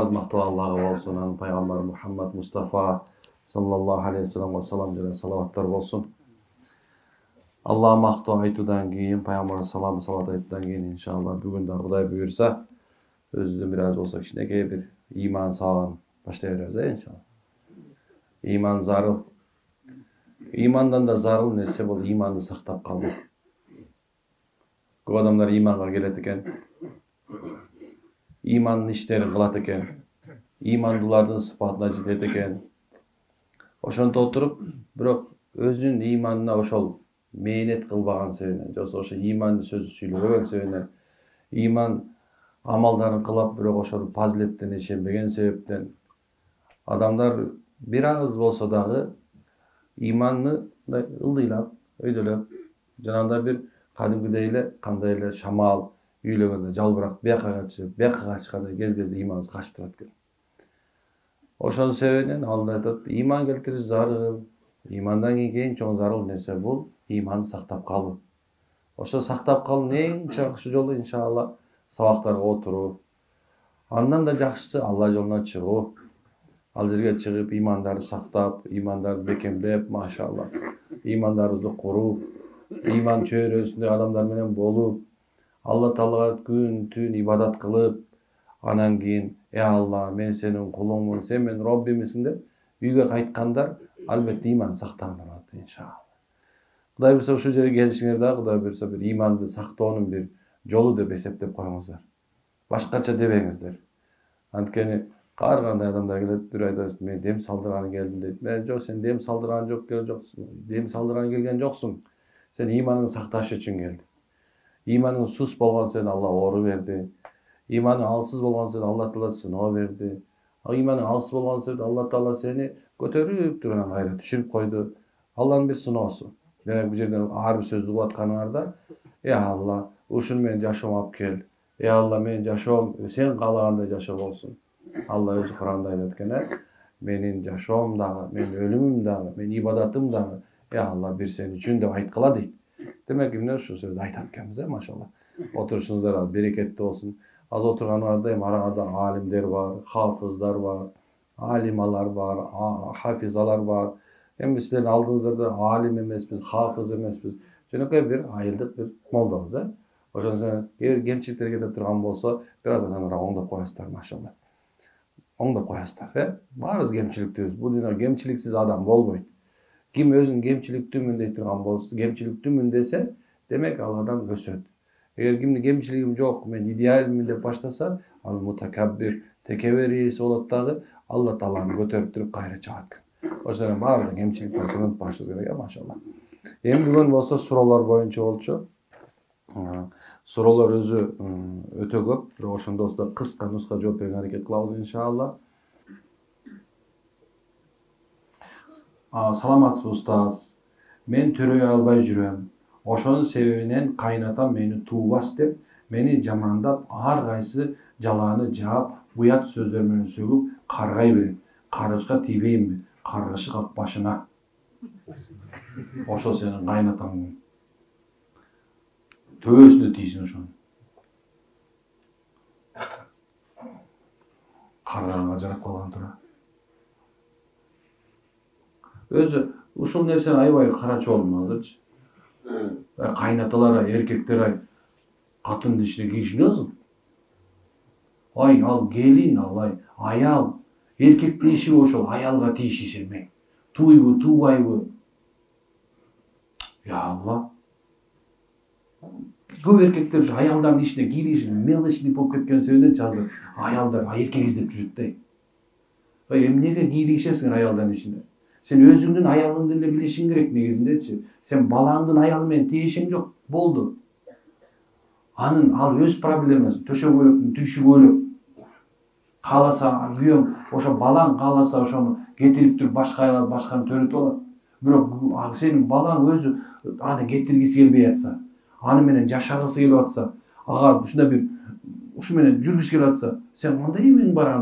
Azmatlı Allah'a olsun, anın Peygamber Muhammed Mustafa sallallahu aleyhi ve sellem ve salam jana salavatlar olsun. Allah maqtu aytudan keyin Peygamber salam salat aytudan keyin inşallah bugün de Huday buyursa özünü biraz olsa kişineke bir iman sağlam başlayacağız inşallah. İman zarıl. İmandan da zarıl nesi bol imanı saktap kaldı. Bu adamlar imanға келет eкен. İmanın işlerini kılat eken. İmandılardın sıfatına ciddet eken. Oşonto oturup, biroq özünün imanına oşol meynet kılbağan sebebinен, josu oşo imanды sözü süйлöbөгөн sebebинен, iman amaldарын kılap, biroq oşol faziletten ишенбеген себептен adamlar bir az bolsa dagы imanını ылдыйлап, өйдөлөp, жанагындай bir kadimgidey эле кандай эле шамал үйлөгөндө жалбырак бияка качып, бияка качканда кез-кезде иманыбыз качып турат экен. Ошонун себебинен алла айтат, иман келтирүү зарыл. Имандан кийин чоң зарыл нерсе бул иманды сактап калуу. Ошо сактап калуунун эң жакшы жолу иншалла сабактарга отуруу. Андан да жакшысы Алла жолуна чыгуу. Ал жерге чыгып имандарды сактап, имандарды бекемдеп, машалла. Имандарыбызды куруу, иман чөйрөсүндө адамдар менен болуп, Алла Таалага күн түн ибадат кылып, анан кийин Алла, мен сенин кулуңмун, сен менин Роббимсиң деп үйгө кайткандар албетте иман сактаган болот иншалла. Кудай буйрса ушул жерге келишиңер дагы Кудай буйрса бир иманды сактоонун бир жолу деп эсептеп коюңуздар. Башкача дебеңиздер. Анткени ар кандай адамдар келет, бир айтат, мен дем салдырганы келдим дейт. Мен жок, сен дем салдырган жоксуң. Дем салдырган келген жоксуң. Сен иманыңды сакташ үчүн келдиң. Иманың сус болгон сен Алла оору берди. Иманың алсыз болгон сен Алла Таала сыноо берди. Иманың алсыз болгон сен Алла Таала сени көтөрүп турган кайра түшүрүп койду. Алланын бир сыноосу. Демек бул жерден ар бир сөздү угуп атканыңарда, Алла, ушуну менин жашоомо алып кел. Алла, менин жашоом сен каалагандай жашоо болсун. Алла өзү Куранда айтат экен, менин жашоом дагы, менин өлүмүм дагы, менин ибадатым дагы, Алла бир сен үчүн деп айткыла дейт. Демек эмне ушул сөздү айтат экенбиз, машалла. Отурушуңуздар берекеттүү болсун. Az oturганыңарда эми араңарда алимдер бар, хафыздар бар, алималар бар, хафизалар бар. Эми силердин алдыңыздарда алим эмеспиз, хафыз эмеспиз. Жөнөкөй бир айылдык бир молдобуз, Ошон үчүн эгер кемчиликтер кетип турган болсо, бир аз анан оңдоп коесуздар, машалла. Оңдоп коесуздар, Баарыбыз кемчиликтүүбүз. Бул дүйнөдө кемчиликсиз адам болбойт. Ким өзүн кемчиликтүүмүн дей турган болсо, кемчиликтүүмүн десе, демек ал адам өсөт. Эгер кимдин кемчилигим жок, мен идеалмын деп баштаса, ал мутакаббир, текебер ээси болот дагы, Алла Тааланы көтөрүп туруп кайра чыгат экен. Ошондон баардык кемчиликтерди унутпашыбыз керек, машалла. Эми бүгүн болсо суроолор боюнча болчу. Суроолор өзү өтө көп, бирок ошондо да кыска нуска жооп берүүгө аракет кылабыз иншалла. Саламатсызбы устаз? Мен төрөй албай жүрөм. Ошонун себебинен кайнатам мени туубас деп, мени жамандап, ар кайсы жалааны жаап, уят сөздөр менен сөгүп, каргай берет. Каргышка тийбейинби? Каргышы калп башына. Ошо сенин кайнатаң. Төбөсүнө тийсин ошону. Карганга жарап калган тура. Өзү ушул нерсени аябай карачу болдум азырчы. Кайнаталар, эркектер катындын ишине киришине азыр. Ал келин, аял. Эркектин иши ошол аялга тийишиши эме. Туйбу, туубайбы? Алла. Көп эркектер ушу аялдардын ишине киришин, мелочный болуп кеткен себебинен азыр аялдар эркек издеп жүрөт да. Эмнеге киришесиңер аялдардын ишине? Сен өзүңдүн аялыңды эле билишиң керек негизиндечи. Сен балаңдын аялы менен тиешиң жок, болду. Ал өз проблемасы, төшө көйлөктүн түйшү көйлөк. Кааласа күйөөң, ошо балаң кааласа ошону кетирип туруп башка аялды башканы төрөтүп алат. Бирок сенин балаң өзү аны кетиргиси келбей атса, аны менен жашагысы келип атса, ага ушундай бир ушу менен жүргүсү келип атса, сен кандай эмең бар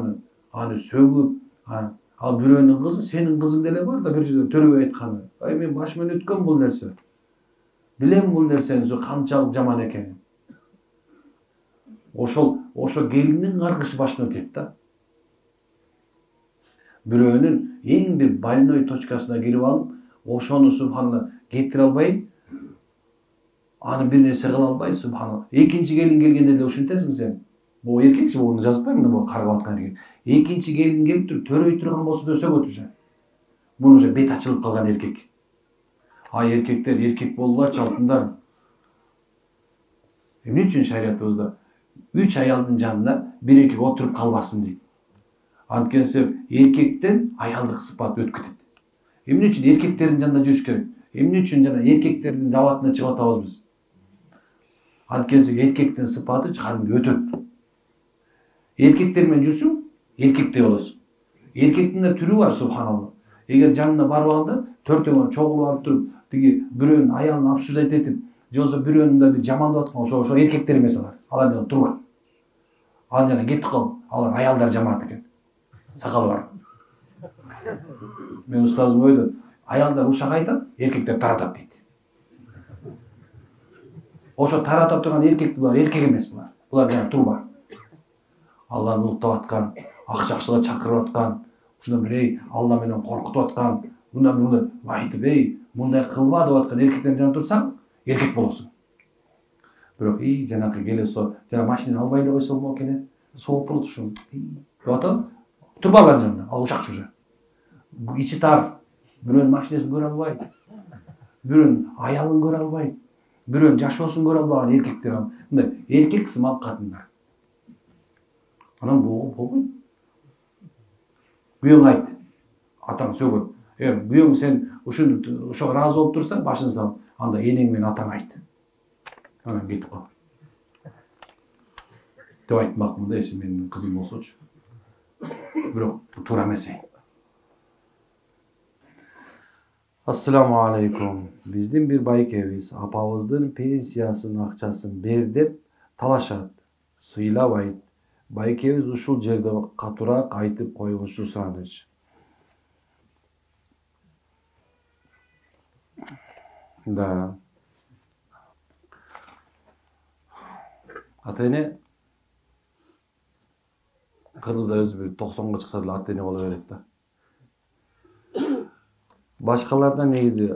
аны сөгүп, ал бирөөнүн кызы, сенин кызың деле бар да бир жерде төрөбөй айтканы. Мен баш менен өткөн бул нерсе. Билем бул нерсенин канчалык жаман экенин. Ошо келиндин каргышы башына өтөт да. Бирөөнүн эң бир больной точкасына кирип алып, ошону субханалла кетире албай, аны бир нерсе кыла албай, субханалла. Экинчи келин келгенде деле ушинтесиң сен. Бул эркекчи, буну жазбайм, бул каргап аткан эркек. Экинчи келин келип туруп төрөй турган болсо да сөкөт уже. Бул уже бет ачылып калган эркек. Ай эркектер эркек болгулачы алтындар. Эмне үчүн шариятыбызда 3 аялдын жанында бир эркек отуруп калбасын дейт. Анткени себеп эркектен аялдык сыпат өтүп кетет. Эмне үчүн эркектердин жанында жүрүш керек? Эмне үчүн жана эркектердин даватына чыгып атабыз биз? Анткени эркектин сыпаты кадимги өтөт. Эркектер менен жүрсүң, эркектей болосуң. Эркектин да түрү бар, субханалла. Эгер жанына барбаганда төртөңөр чогулуп алып туруп, тиги бирөөнүн аялын обсуждать этип, же болбосо бирөөнүн да бир жамандап аткан, ошо эркектер эмес алар. Алар жана турбайт. Ал жана кетип кал. Алар аялдар жамааты экен. Сакалы бар. Мен устазым ойдон, аялдар ушак айтат, эркектер таратат дейт. Ошо тарата турган эркек булар эркек эмес булар. Булар жана турба. Алланы улуктап аткан, акчакчыга чакырып аткан, ушундан бир Алла менен коркутуп аткан, мындай айтып, мындай кылба деп аткан эркектердин жанында турсаң, эркек болосуң. Бирок жанакы келесо, жана машинаны албай эле койсо болмок экен. Сооп болот ушун. Деп атат. Турба алар жанында. Ал ушакчы уже. Ичи тар. Бирөөнүн машинесин көрө албайт. Бирөөнүн аялын көрө албайт. Бирөөнүн жашоосун көрө албаган эркектер ал. Мындай эркек сымал катындар. Анан болбойт. Күйөөң айт. Атаң сөгөт. Эгер күйөөң сен ошого ыраазы болуп турсаң, башын сал. Анда энең менен атаң айт. Анан кетип кал. Деп айтмакмын да, эси менин кызым болсочу. Бирок туура эмес. Ассаламу алейкум. Биздин бир байкебиз апабыздын пенсиясынын акчасын бер деп талашат, сыйлабайт. Байкебиз ушул жерде катуураак айтып коюңузчу суранычы. Да. Ата-эне кыргызда өзү бир 90га чыкса деле ата-эне боло берет да. Башкалардан негизи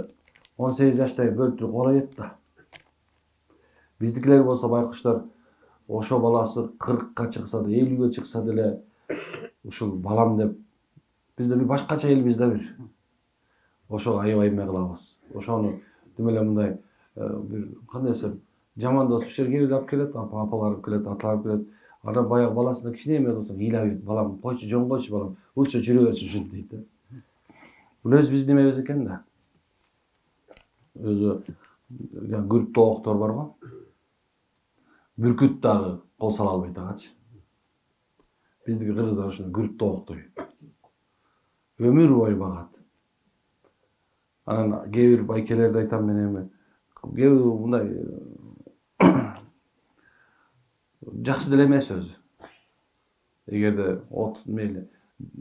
18 жаштагы бөлтүрүк боло берет да. Биздикилер болсо байкуштар ошо баласы 40ка чыкса да, 50ге чыкса деле ушул балам деп бизде бир башкача элбиз да бир. Ошого аябай эме кылабыз. Ошону демеле мындай бир кандай десем, жамандасып ушер келип алып келет, апалар келет, аталар келет. Ана баягы баласына кичине эме кылсаң, ыйлап ийет. Балам, койчу, жөн койчу балам. Лучше жүрө берсин ушинтип дейт да. Бул өз биздин эмебиз экен да. Өзү күрүп тооктор барго. Бүркүт дагы кол сала албайт агачы. Биздики кыргыздар ушуну күрүп тооктой. Өмүр бою багат. Анан кээ бир байкелерди айтам мен эми. Кээ бир мындай жакшы деле эмес өзү. Эгерде мейли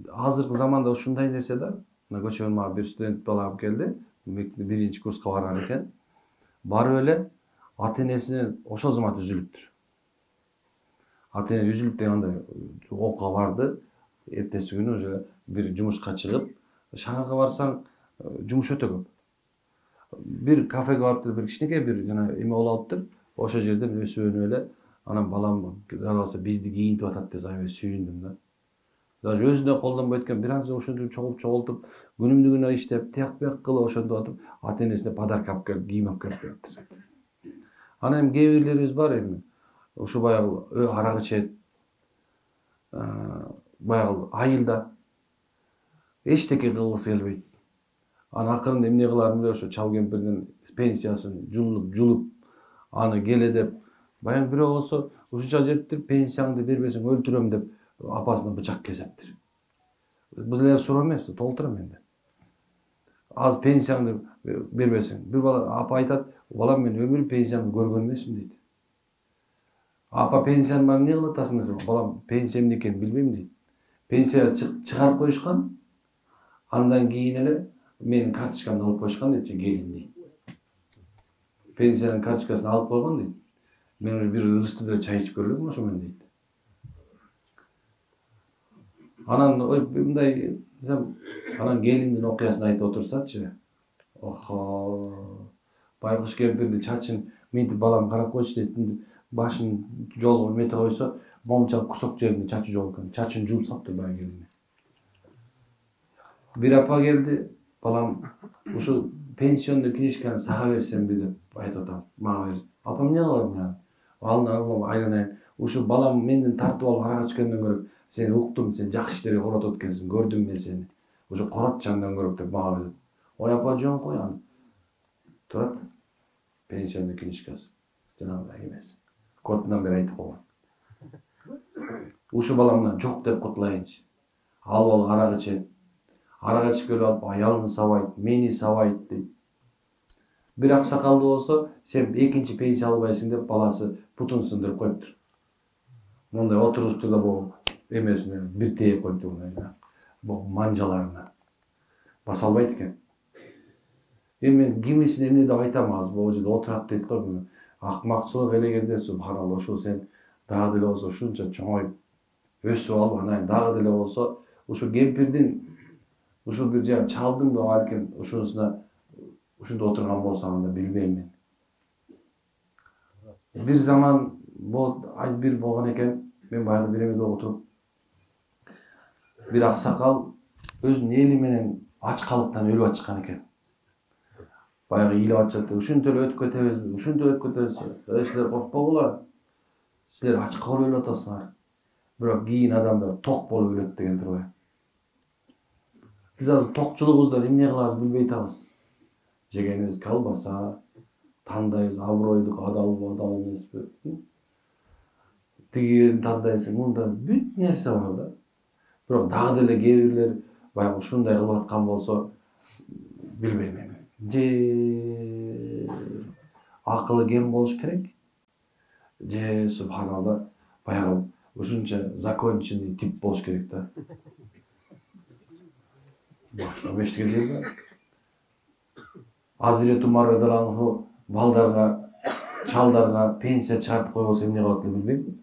азыркы заманда ушундай нерсе да. Мына көчөгөн мага бир студент бала алып келди. Биринчи курска барган экен. Барып эле ата-энесинен ошол замат үзүлүптүр. Ата-эне үзүлүп дегенде окууга барды. Эртеси күнү уже бир жумушка чыгып, шаарга барсаң жумуш өтө көп. Бир кафеге барып бир кичинекей бир жана эме болуп алыптыр. Ошол жерден өсүп өнүп эле анан балам калса бизди кийинтип атат деп аябай сүйүндүм да. Даже өзүнө колдонбой экен, бир аз ошентип чогултуп, күнүмдүгүнө иштеп, тияк бияк кылып ошентип атып, ата-энесине подарка алып келип, кийим алып келип бериптир. Анан эми кээ бирлерибиз бар эми. Ушу баягы арак ичет. Баягы айылда эчтеке кылгысы келбейт. Анан акырында эмне кыларын билбей ошо чал кемпирдин пенсиясын жулуп, аны келе деп, баягы бирөө болсо ушунча жеттир, пенсияңды бербесең өлтүрөм деп апасына бычак кесептир. Бул эле суроо эмес, толтурам менде. Аз пенсияңды бербесең, бир бала апа айтат, балам мен өмүр пенсиямды көргөн эмесмин дейт. Апа пенсияны мага эмне кылып атасың десе, балам пенсия эмне экенин билбейм дейт. Пенсия чыгарып коюшкан, андан кийин эле менин карточкамды алып коюшкан дейт, келин дейт. Пенсиянын карточкасын алып койгон дейт. Мен уже бир ырыстуу деле чай ичип көргөм ошо менен дейт. Анан мындай десем, анан келиндин окуясын айтып отурсачы. Охо. Байкуш кемпирди чачын мынтип балам карап койчу дейт. Башын жолго мете койсо, момчалып кусок жеринде чачы жок экен. Чачын жууп саптыр баягы келине. Бир апа келди, балам ушу пенсионный книжканы сага берсемби деп айтып атам. Мага бер. Апам эмне кылам мен? Алына айланайын. Ушу балам менден тартып алып арага чыккандан көрөп, сени уктум, сен жакшы иштерге коротот экенсиң, көрдүм мен сени. Ушу коротчандан көрөп деп мага берди. Ой апа жөн кой аны. Турат. Пенсионный книжкасы. Жанагы эмес. Котунан бери айтып койгон. Ушу баламдан жок деп кутулайынчы. Алып арак ичет. Арага ичип келип алып аялын сабайт, мени сабайт дейт. Бир аксакалды болсо, сен экинчи пенсия албайсың деп баласы бутун сындырып коюптур. Мындай отурусту да бул эмесине бир тээп коюптур мына. Бул манжаларына. Баса албайт экен. Мен кимисине эмне деп айтам азыр, бул жерде отурат дейт го. Акмакчылык эле келди, субханалла, ошо сен дагы деле болсо ушунча чоңоюп өсүп алып, анан дагы деле болсо ушу кемпирдин ушу бир жагы чалдың да балким ушунусуна ушунда отурган болсам анда билбейм мен. Бир заман бир болгон экен, мен баягы бир эмеде отуруп бир аксакал өзүнүн эли менен ачкалыктан өлүп атышкан экен. Баягы ыйлап атышат, ушинтип эле өтүп кетебиз, ушинтип өтүп кетебиз. Силер коркпогула. Силер ачка болуп өлүп атасыңар. Бирок кийин адамдар ток болуп өлөт деген турбайбы? Биз азыр токчулугубуздан эмне кылабыз билбей атабыз. Жегенибиз колбаса, тандайбыз абройлук адал эмеспи? Тигин тандайсың, мында бүт нерсе бар да. Бирок дагы деле кээ бирлер баягы ушундай кылып аткан болсо билбейм эми. Же акылы кем болуш керек? Же субханалла баягы ушунча законченный тип болуш керек да. Башка эчтеке дейби? Азирет Умар радыйаллаху балдарга, чалдарга пенсия чыгартып койбосо эмне кылат эле билбейм.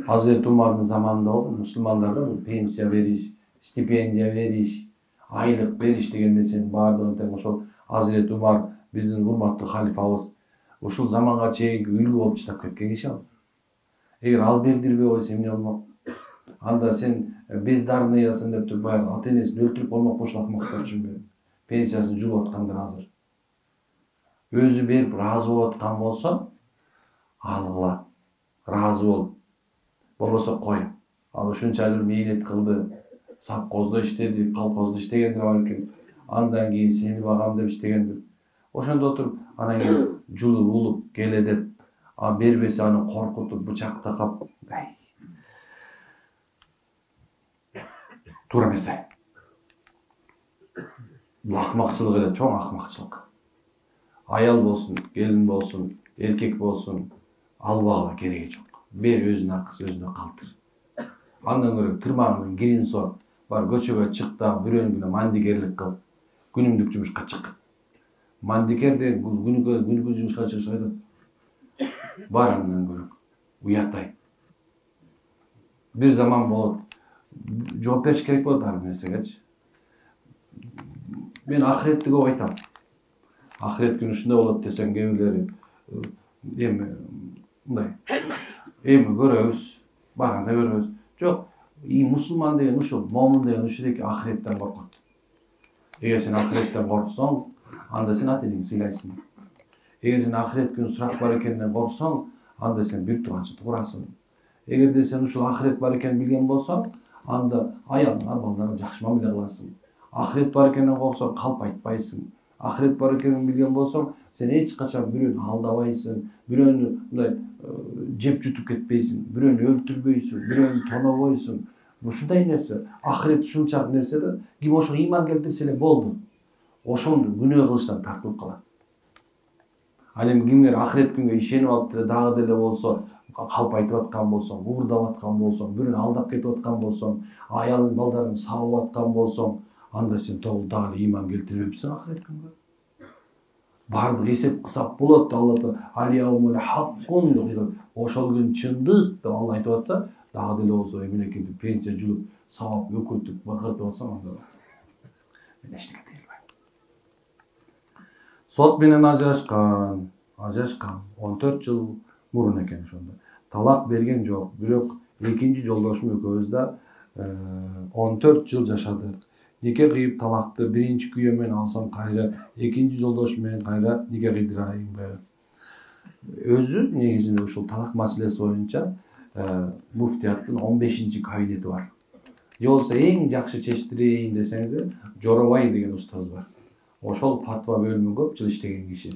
Азирет Умардын заманында мусулмандарга пенсия бериш, стипендия бериш, айлык бериш деген нерсенин баардыгын тең ошол Азирет Умар биздин урматтуу халифабыз ушул заманга чейинки үлгү болуп таштап кеткен киши ал. Эгер ал бердирбей койсо эмне болмок? Анда сен бездарныйсың деп туруп баягы ата энесин өлтүрүп коймокпу ушул акмактар үчүнбү? Пенсиясын жууп аткандар азыр. Өзү берип ыраазы болуп аткан болсо, алгыла. Ыраазы бол. Болбосо кой. Ал ушунча жыл мээнет кылды, совхоздо иштеди, колхоздо иштегендир балким. Андан кийин сени багам деп иштегендир. Ошондо отуруп, анан кийин жулуп улуп келе деп, бербесе аны коркутуп, бычакта кап. Туура эмес. Бул акмакчылык эле, чоң акмакчылык. Аял болсун, келин болсун, эркек болсун, албагыла кереги жок. Бер өзүнүн акысы өзүнө калтыр. Андан көрө тырмагыңдан кирин сор, бар көчөгө чык да бирөөнүн күнү мандикерлик кыл. Күнүмдүк жумушка чык. Мандикер деген күнүгө жумушка чыгыш айтат. Бар андан көрө уятай. Бир заман болот. Жооп бериш керек болот ар нерсегечи. Мен ахиретти көп айтам. Ахирет күнү ушундай болот десең, кээ бирлери эми мындай. Эми көрөбүз, барганда көрөбүз. Жок, мусулман деген ушул, момун деген ушул эки ахиреттен коркот. Эгер сен ахиреттен корксоң, анда сен ата энеңди сыйлайсың. Эгер сен ахирет күнү сурак бар экенинен корксоң, анда сен бир тууганчылыкты курасың. Эгерде сен ушул ахирет бар экенин билген болсоң, анда аялыңа, балдарыңа жакшы мамиле кыласың. Ахирет бар экенинен корксоң, калп айтпайсың. Ахирет бар экенин билген болсоң, сен эч качан бирөөнү алдабайсың, бирөөнү мындай жеп жутуп кетпейсиң, бирөөнү өлтүрбөйсүң, бирөөнү тонобойсуң. Ушундай нерсе, ахирет ушунчалык нерсе да, ким ошого ыйман келтирсе эле болду. Ошондо күнөө кылыштан тартылып калат. Ал эми кимдер ахирет күнгө ишенип алып деле дагы деле болсо, калп айтып аткан болсоң, уурдап аткан болсоң, бирөөнү алдап кетип аткан болсоң, аялың, балдарың сабап аткан болсоң, анда сен дагы ыйман келтирбепсиң ахирет күнгө. Бардык эсеп кысап болот, Алла алияумул хаккун деп ошол күн чындык деп Алла айтып атса, Дагы деле болсо эмнекинтип пенсия жылып, сабап, өкүртүп, бакыртып атсам анда мен эчтеке тыйылбайм. Сот менен ажырашкан 14 жыл мурун экен ошондо. Талак берген жок, бирок экинчи жолдошум экөөбүз да 14 жыл жашадык. Нике кыйып талакты биринчи күйөө менен алсам кайра, экинчи жолдошум менен кайра нике кыйдырайынбы? Өзү негизинде ушул талак маселеси боюнча муфтияттын 15-чи кабинети бар. Же болбосо эң жакшы чечтирейин десеңиз, Жоробай деген устаз бар. Ошол фатва бөлүмү көп жыл иштеген киши.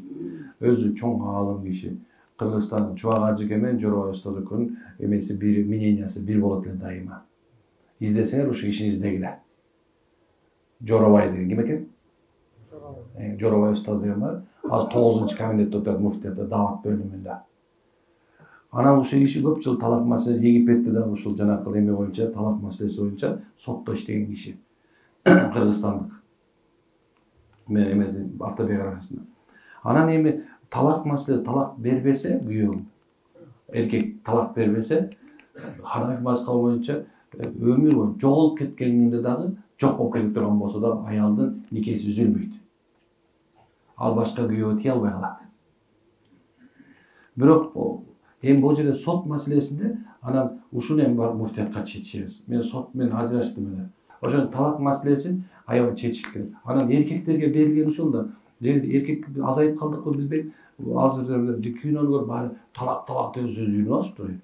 Өзү чоң аалым киши. Кыргызстан Чубак Ажыке менен Жоробай устаз экөөнүн эмеси бир, мнениясы бир болот эле дайыма. Издесеңер ушу кишини издегиле. Жоробай деген ким экен? Жоробай устаз деген бар. Азыр 9-чу кабинетте отурат муфтиятта, дават бөлүмүндө. Анан ушул киши көп жыл талак маселеси Египетте дагы ушул жанакы эме боюнча, талак маселеси боюнча сотто иштеген киши. Кыргызстандык. Мен эмесин автобиографиясында. Анан эми талак маселеси, талак бербесе күйөөң, эркек талак бербесе, Ханафи мазхабы боюнча өмүр бою жоголуп кеткенинде дагы жок болуп кетип турган болсо да аялдын никеси үзүлбөйт. Ал башка күйөө тие албай калат. Бирок эми бул жерде сот маселесинде анан ушуну эми бар муфтиятка чечебиз. Мен сот менен ажыраштым эле. Ошол талак маселесин аябай чечиш керек. Анан эркектерге берилген ушул да эркек азайып калдыкпы билбейм. Азыр кинону көрүп баары талак деп сөз үйрөнүп алышыптыр.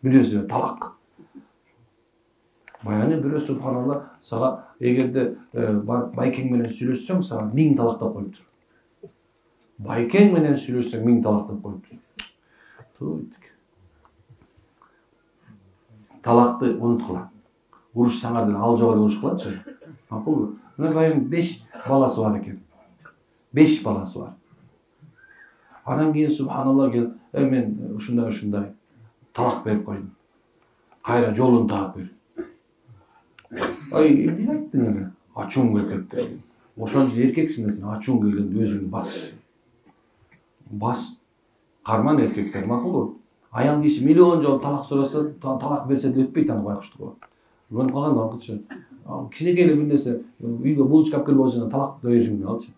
Бирөөсү талак. Баягы бирөө субханалла сага эгерде байкең менен сүйлөшсөң сага 1000 талактап коюптур. Байкең менен сүйлөшсөң 1000 талактап коюптур. Талакты унуткула. Урушсаңар деле ал жок эле урушкулачы. Макулбу? Мына байым 5 баласы бар экен. 5 баласы бар. Анан кийин субханалла келип, мен ушундай талак берип койдум. Кайра жолун таап бер. Эмне айттың эле? Ачууң келип кетти. Ошончо эркексиң сен ачууң келгенде өзүңдү бас. Бас карман эркектер, макулбу? Аял киши миллион жолу талак сураса, талак берсе да өтпөйт аны байкуштугу. Көрүнүп калган макулчу. Кичинекей эле бир нерсе үйгө булочка алып келип койсоң талак беришиң алчы.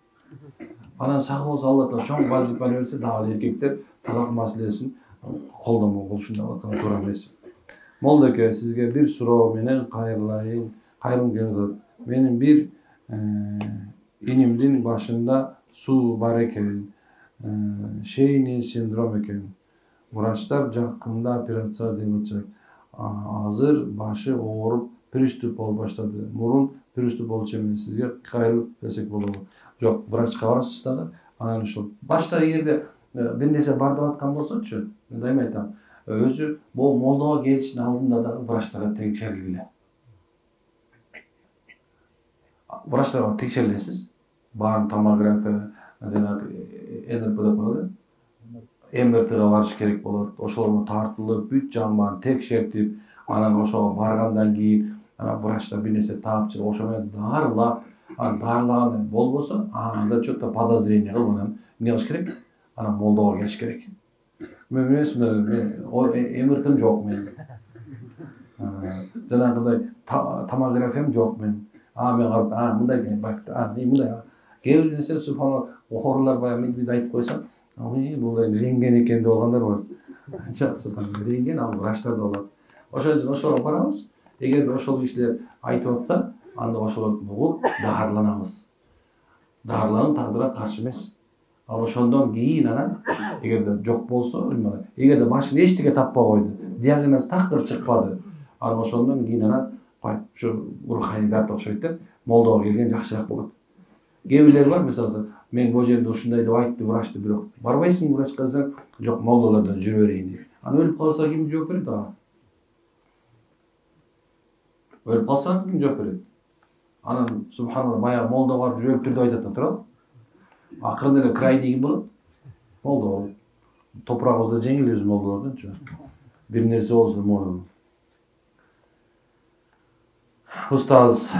Анан сак болсо Алла Таала чоң вазифаны берсе, дагы эркектер талак маселесин колдонмо болушунда аткан туура эмес. Молдоке, сизге бир суроо менен кайрылайын. Кайрым келди. Менин бир инимдин башында суу бар экен. Шейни синдром экен. Врачтар жакында операция деп атышат. Азыр башы ооруп, приступ болуп баштады. Мурун приступ болчу эмес. Сизге кайрылып берсек болобу? Жок, врачка барасыз дагы. Анан ушул башта эгерде бир нерсе бар деп аткан болсочу, мен дайыма айтам. Өзү бул молдого келиштин алдында дагы врачтарга текшерилгиле. Врачтарга текшерилесиз. Баарын томография, жанагы НРП деп коет. МРТга барыш керек болот. Ошолорго тартылып, бүт жан баарын текшертип, анан ошого баргандан кийин анан врачтар бир нерсе таап чыгып, ошо менен дарылап, анан дарылаган болбосо, анда что-то подозрение кылып анан эмне кылыш керек? Анан молдого келиш керек. Мен МРТм жок мен. Жанагыдай томографиям жок мен. Мен карап, мындай экен, мындай. Кээ бир нерсе субханалла оорулар баягы мен айтып койсом, бул рентген экен деп алгандар бар. Жок, субханалла, рентген ал врачтарда болот. Ошон үчүн ошолорго барабыз. Эгерде ошол кишилер айтып атса, анда ошолорду угуп дарыланабыз. Дарылануу тагдырга каршы эмес. Ал ошондон кийин анан эгерде жок болсо, эгерде башына эчтеке таппай койду, диагноз такыр чыкпады, анан ошондон кийин анан ушу руханийдерге окшойт деп молдого келген жакшыраак болот. Кээ бирлер бар, мисалы, мен бул жерде ушундай деп айтты врач деп, бирок барбайсың врачка десең, жок, молдолордон жүрө берейин дейт. Анан өлүп калса ким жооп берет ага? Өлүп калса ким жооп берет? Анан субханалла баягы молдо барып жүрөптүр деп айтат да турабы? Акырында эле крайний ким болот? Молдо болот. Топурагыбызда жеңилбиз молдолордончу. Бир нерсе болсо молдо. Устаз,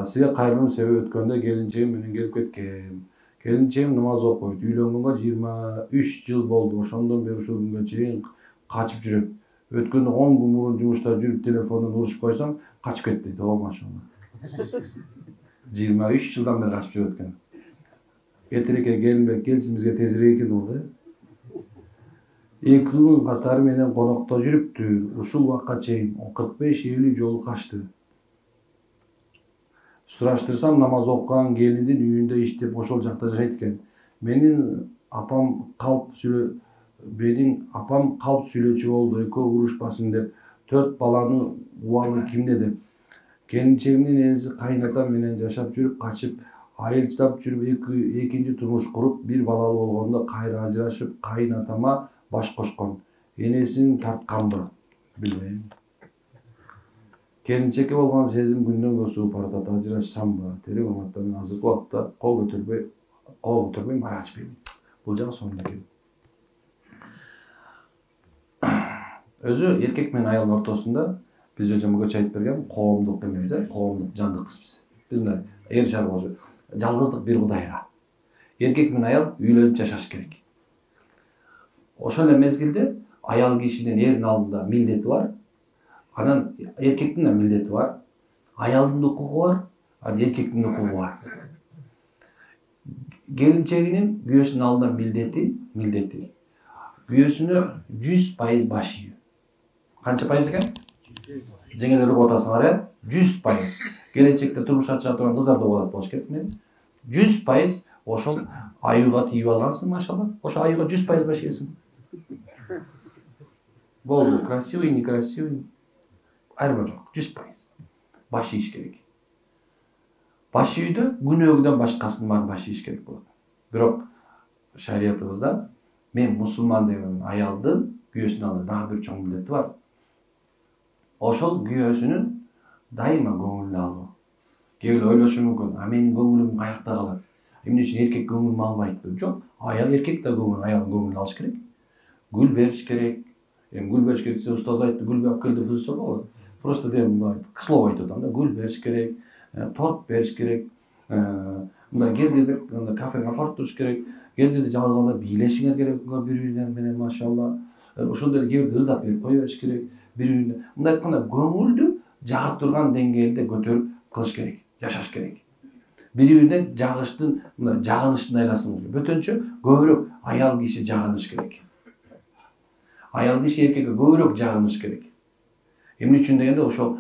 сизге кайрылуунун себеби өткөндө келинчегим менен келип кеткен. Келинчегим намаз окуйт. Үйлөнгөнгө 23 жыл болду. Ошондон бери ушул күнгө чейин качып жүрөт. Өткөндө 10 күн мурун жумушта жүрүп телефондон урушуп койсом, качып кетти дейт. О, машалла. 23 жылдан бери качып жүрөт экен. Кетиреке келинбек келсимизге тезирээк экен бул да. 2 күн катары менен конокто жүрүптүр. Ушул убакка чейин 45-50 жолу качты. Сураштырсам, намаз окуган келиндин үйүндө иштеп ошол жакта жашайт экен. Менин апам калп сүйлөөчү болду. Экөө урушпасын деп 4 баланы убалы кимде деп. Келинчегимдин энеси кайнатам менен жашап жүрүп, качып, айылчылап жүрүп, экинчи турмуш куруп, 1 балалуу болгондо кайра ажырашып, кайнатама баш кошкон. Энесин тартканбы? Билбейм. Келинчекке болгон сезим күндөн күнгө сууп баратат. Ажырашсамбы? Терең уматта мен азыркы убакта кол көтөрбөйм, ара ачпайм. Бул жагы сонун экен. Өзү эркек менен аялдын ортосунда биз көчө айтып берген коомдук эмес, коомдук жандыкпыз биз. Биз мына эр шаруасы жалгыздык бир Кудайга. Эркек менен аял үйлөнүп жашаш керек. Ошол эле мезгилде аял кишинин эрдин алдында милдети бар. Анан эркектин да милдети бар. Аялдын укугу бар, анан эркектин укугу бар. Келинчегинин күйөөсүнүн алдында милдети. Күйөөсүнө 100% баш ийүү. Канча пайыз экен? Жеңелери отасыңар, 100%. Келечекте турмушка чыга турган кыздар да болот болуш керек мен. 100% ошол аюуга тийип алгансың, машалла. Ошо аюуга 100% баш ийесиң. Болду, красивый, некрасивый. Айырма жок, 100% баш ийиш керек. Баш ийүүдө күнөөгүдөн башкасын баарын баш ийиш керек болот. Бирок шариятыбызда мен мусулман деген аялдын күйөөсүнүн алдында дагы бир чоң милдети бар. Ошол күйөөсүнүн дайыма көңүлүн алуу. Кээ бирөө ойлошу мүмкүн, а менин көңүлүм каякта калат? Эмне үчүн эркек көңүлүн албайт? Жок, аял эркек да аялдын көңүлүн алыш керек. Гүл бериш керек. Гүл бериш керек десе, устоз айтты, гүл алып кел деп бузса болот. Просто к слову айтып атам да, гүл бериш керек, торт бериш керек. Мындай кез-кезде кафеге апарып туруш керек. Кез-кезде жалгыз калганда бийлешиңер керек бири-бириңер менен, машалла. Ошондой эле кээ бирде ырдап берип кое бериш керек бири-бирине. Мындай айтканда көңүлдү жага турган деңгээлде көтөрүп кылыш керек, жашаш керек. Бири-бирине жагыштын, мындай жагынычтын айласыңыз керек. Бөтөнчө көбүрөөк аял киши жагыныш керек. Аял киши эркекке көбүрөөк жагыныш керек. Эмне үчүн дегенде ошол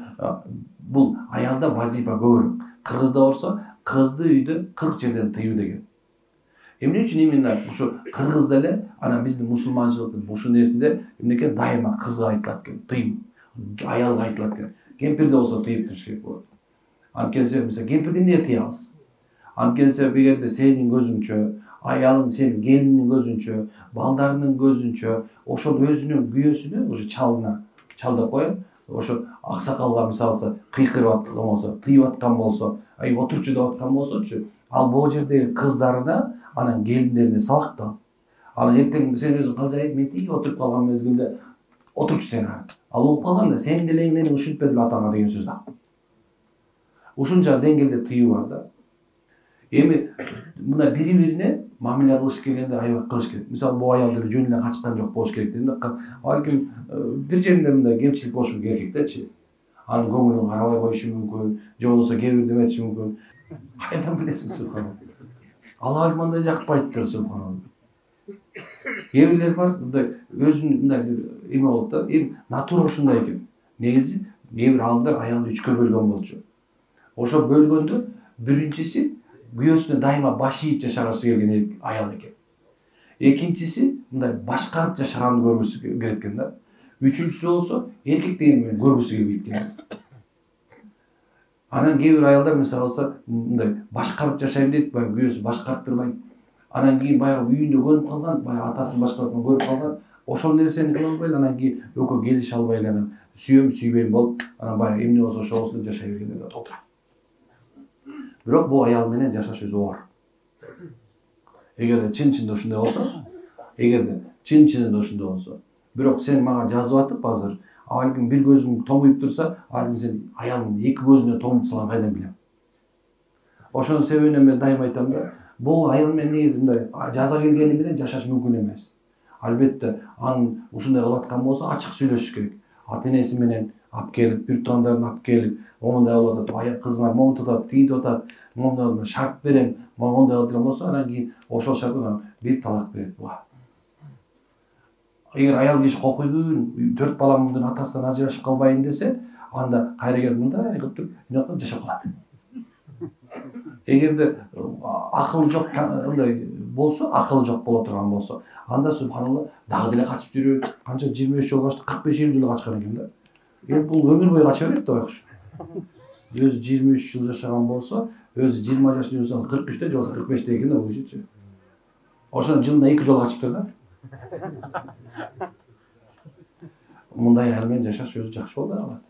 бул аялда вазифа көбүрөөк. Кыргызда болсо кызды үйдө 40 жерден тыюу деген. Эмне үчүн именно ушу кыргызда эле, анан биздин мусулманчылыктын ушул нерседе эмнеке дайыма кызга айтылат экен, тыюу. Аялга айтылат экен. Кемпирде болсо тыйып туруш керек болот. Анткени мисалы кемпирди эмнеге тыябыз? Анткени эгерде сенин көзүңчө, аялың сенин келиниңин көзүнчө, балдарынын көзүнчө, ошол өзүнүн күйөөсүнө, уже чалына, чал деп коеюн, ошо аксакалга мисалы кыйкырып аткан болсо, тыйып аткан болсо, отурчу деп аткан болсочу, ал бул жердеги кыздарына, анан келиндерине сабактал. Анан эртең сен өзүң калжайып, мен тиги отуруп калган мезгилде отурчу сен. Ал угуп калганда сен делең мени ушинтпедиби атаңа деген сөз да. Ушунча деңгээлде тыюу бар да. Эми мына бири-бирине мамиле кылыш келгенде аябай кылыш керек. Мисалы бул аялдар жөн эле качкан жок болуш керек дейм да. Балким бир жеринде мындай кемчилик болушу керек дечи. Анын көңүлүн карабай коюшу мүмкүн, же болбосо кээ бирде эметиши мүмкүн. Кайдан билесиң, субханалла. Алла мындай жакпайт, субханалла. Кээ бирлер бар, мындай өзүнүн мындай эме болот да, натура ушундай экен. Негизи кээ бир адамдар аялды 3кө бөлгөн болчу. Ошо бөлгөндө биринчиси күйөөсүнө дайыма баш ийип жашагысы келген аял экен. Экинчиси мындай башкарып жашаганды көргүсү келет экен да. Үчүнчүсү болсо эркек деген көргүсү келбейт экен. Анан кээ бир аялдар мисалы мындай башкарып жашайм дейт, баягы күйөөсү башкарып турбайт. Анан кийин баягы үйүндө көнүп калган, баягы атасын башкарып көрүп калган. Ошол нерсени кыла албай эле, анан кийин экөө келише албай эле, анан сүйөм сүйбөйм болуп, анан баягы эмне болсо ошо болсун деп жашай бергендер да толтурат. Бирок бул аял менен жашаш өзү оор. Эгерде чын-чынында ушундай болсо, бирок сен мага жазып атып азыр, балким бир көзүң томуйуп турса, балким сен аялдын эки көзүнө томуп салган кайдан билем. Ошонун себебинен мен дайыма айтам да, бул аял менен негизи мындай жаза келгени менен жашаш мүмкүн эмес. Албетте анын ушундай кылып аткан болсо ачык сүйлөшүш керек. Ата-энеси менен алып келип, бир туугандарын алып келип, момундай кылып атат, аяк кызыңар момунтип атат, тигинтип атат, момундай шарт берем, мондай кылдырам болсо, анан кийин ошол шарттан бир талак берет. Эгер аял киши кокуйбун, 4 баламдын атасынан ажырашып калбайын десе, анда кайра келип мындай кылып туруп, мындай жашап калат. Эгерде акыл жок мындай болсо, акылы жок боло турган болсо, анда субханалла дагы деле качып жүрөт. Канча 23 жыл качты, 45-50 жыл качкан экен да. Бул өмүр бою кача берет да байкуш. Өзү 23 жыл жашаган болсо, өзү 20 жашында жүрсө 43-те же болбосо 45-те экен да бул кишичи. Ошондо жылына 2 жолу качыптыр да. Мындай аял менен жашаш өзү жакшы болду алат.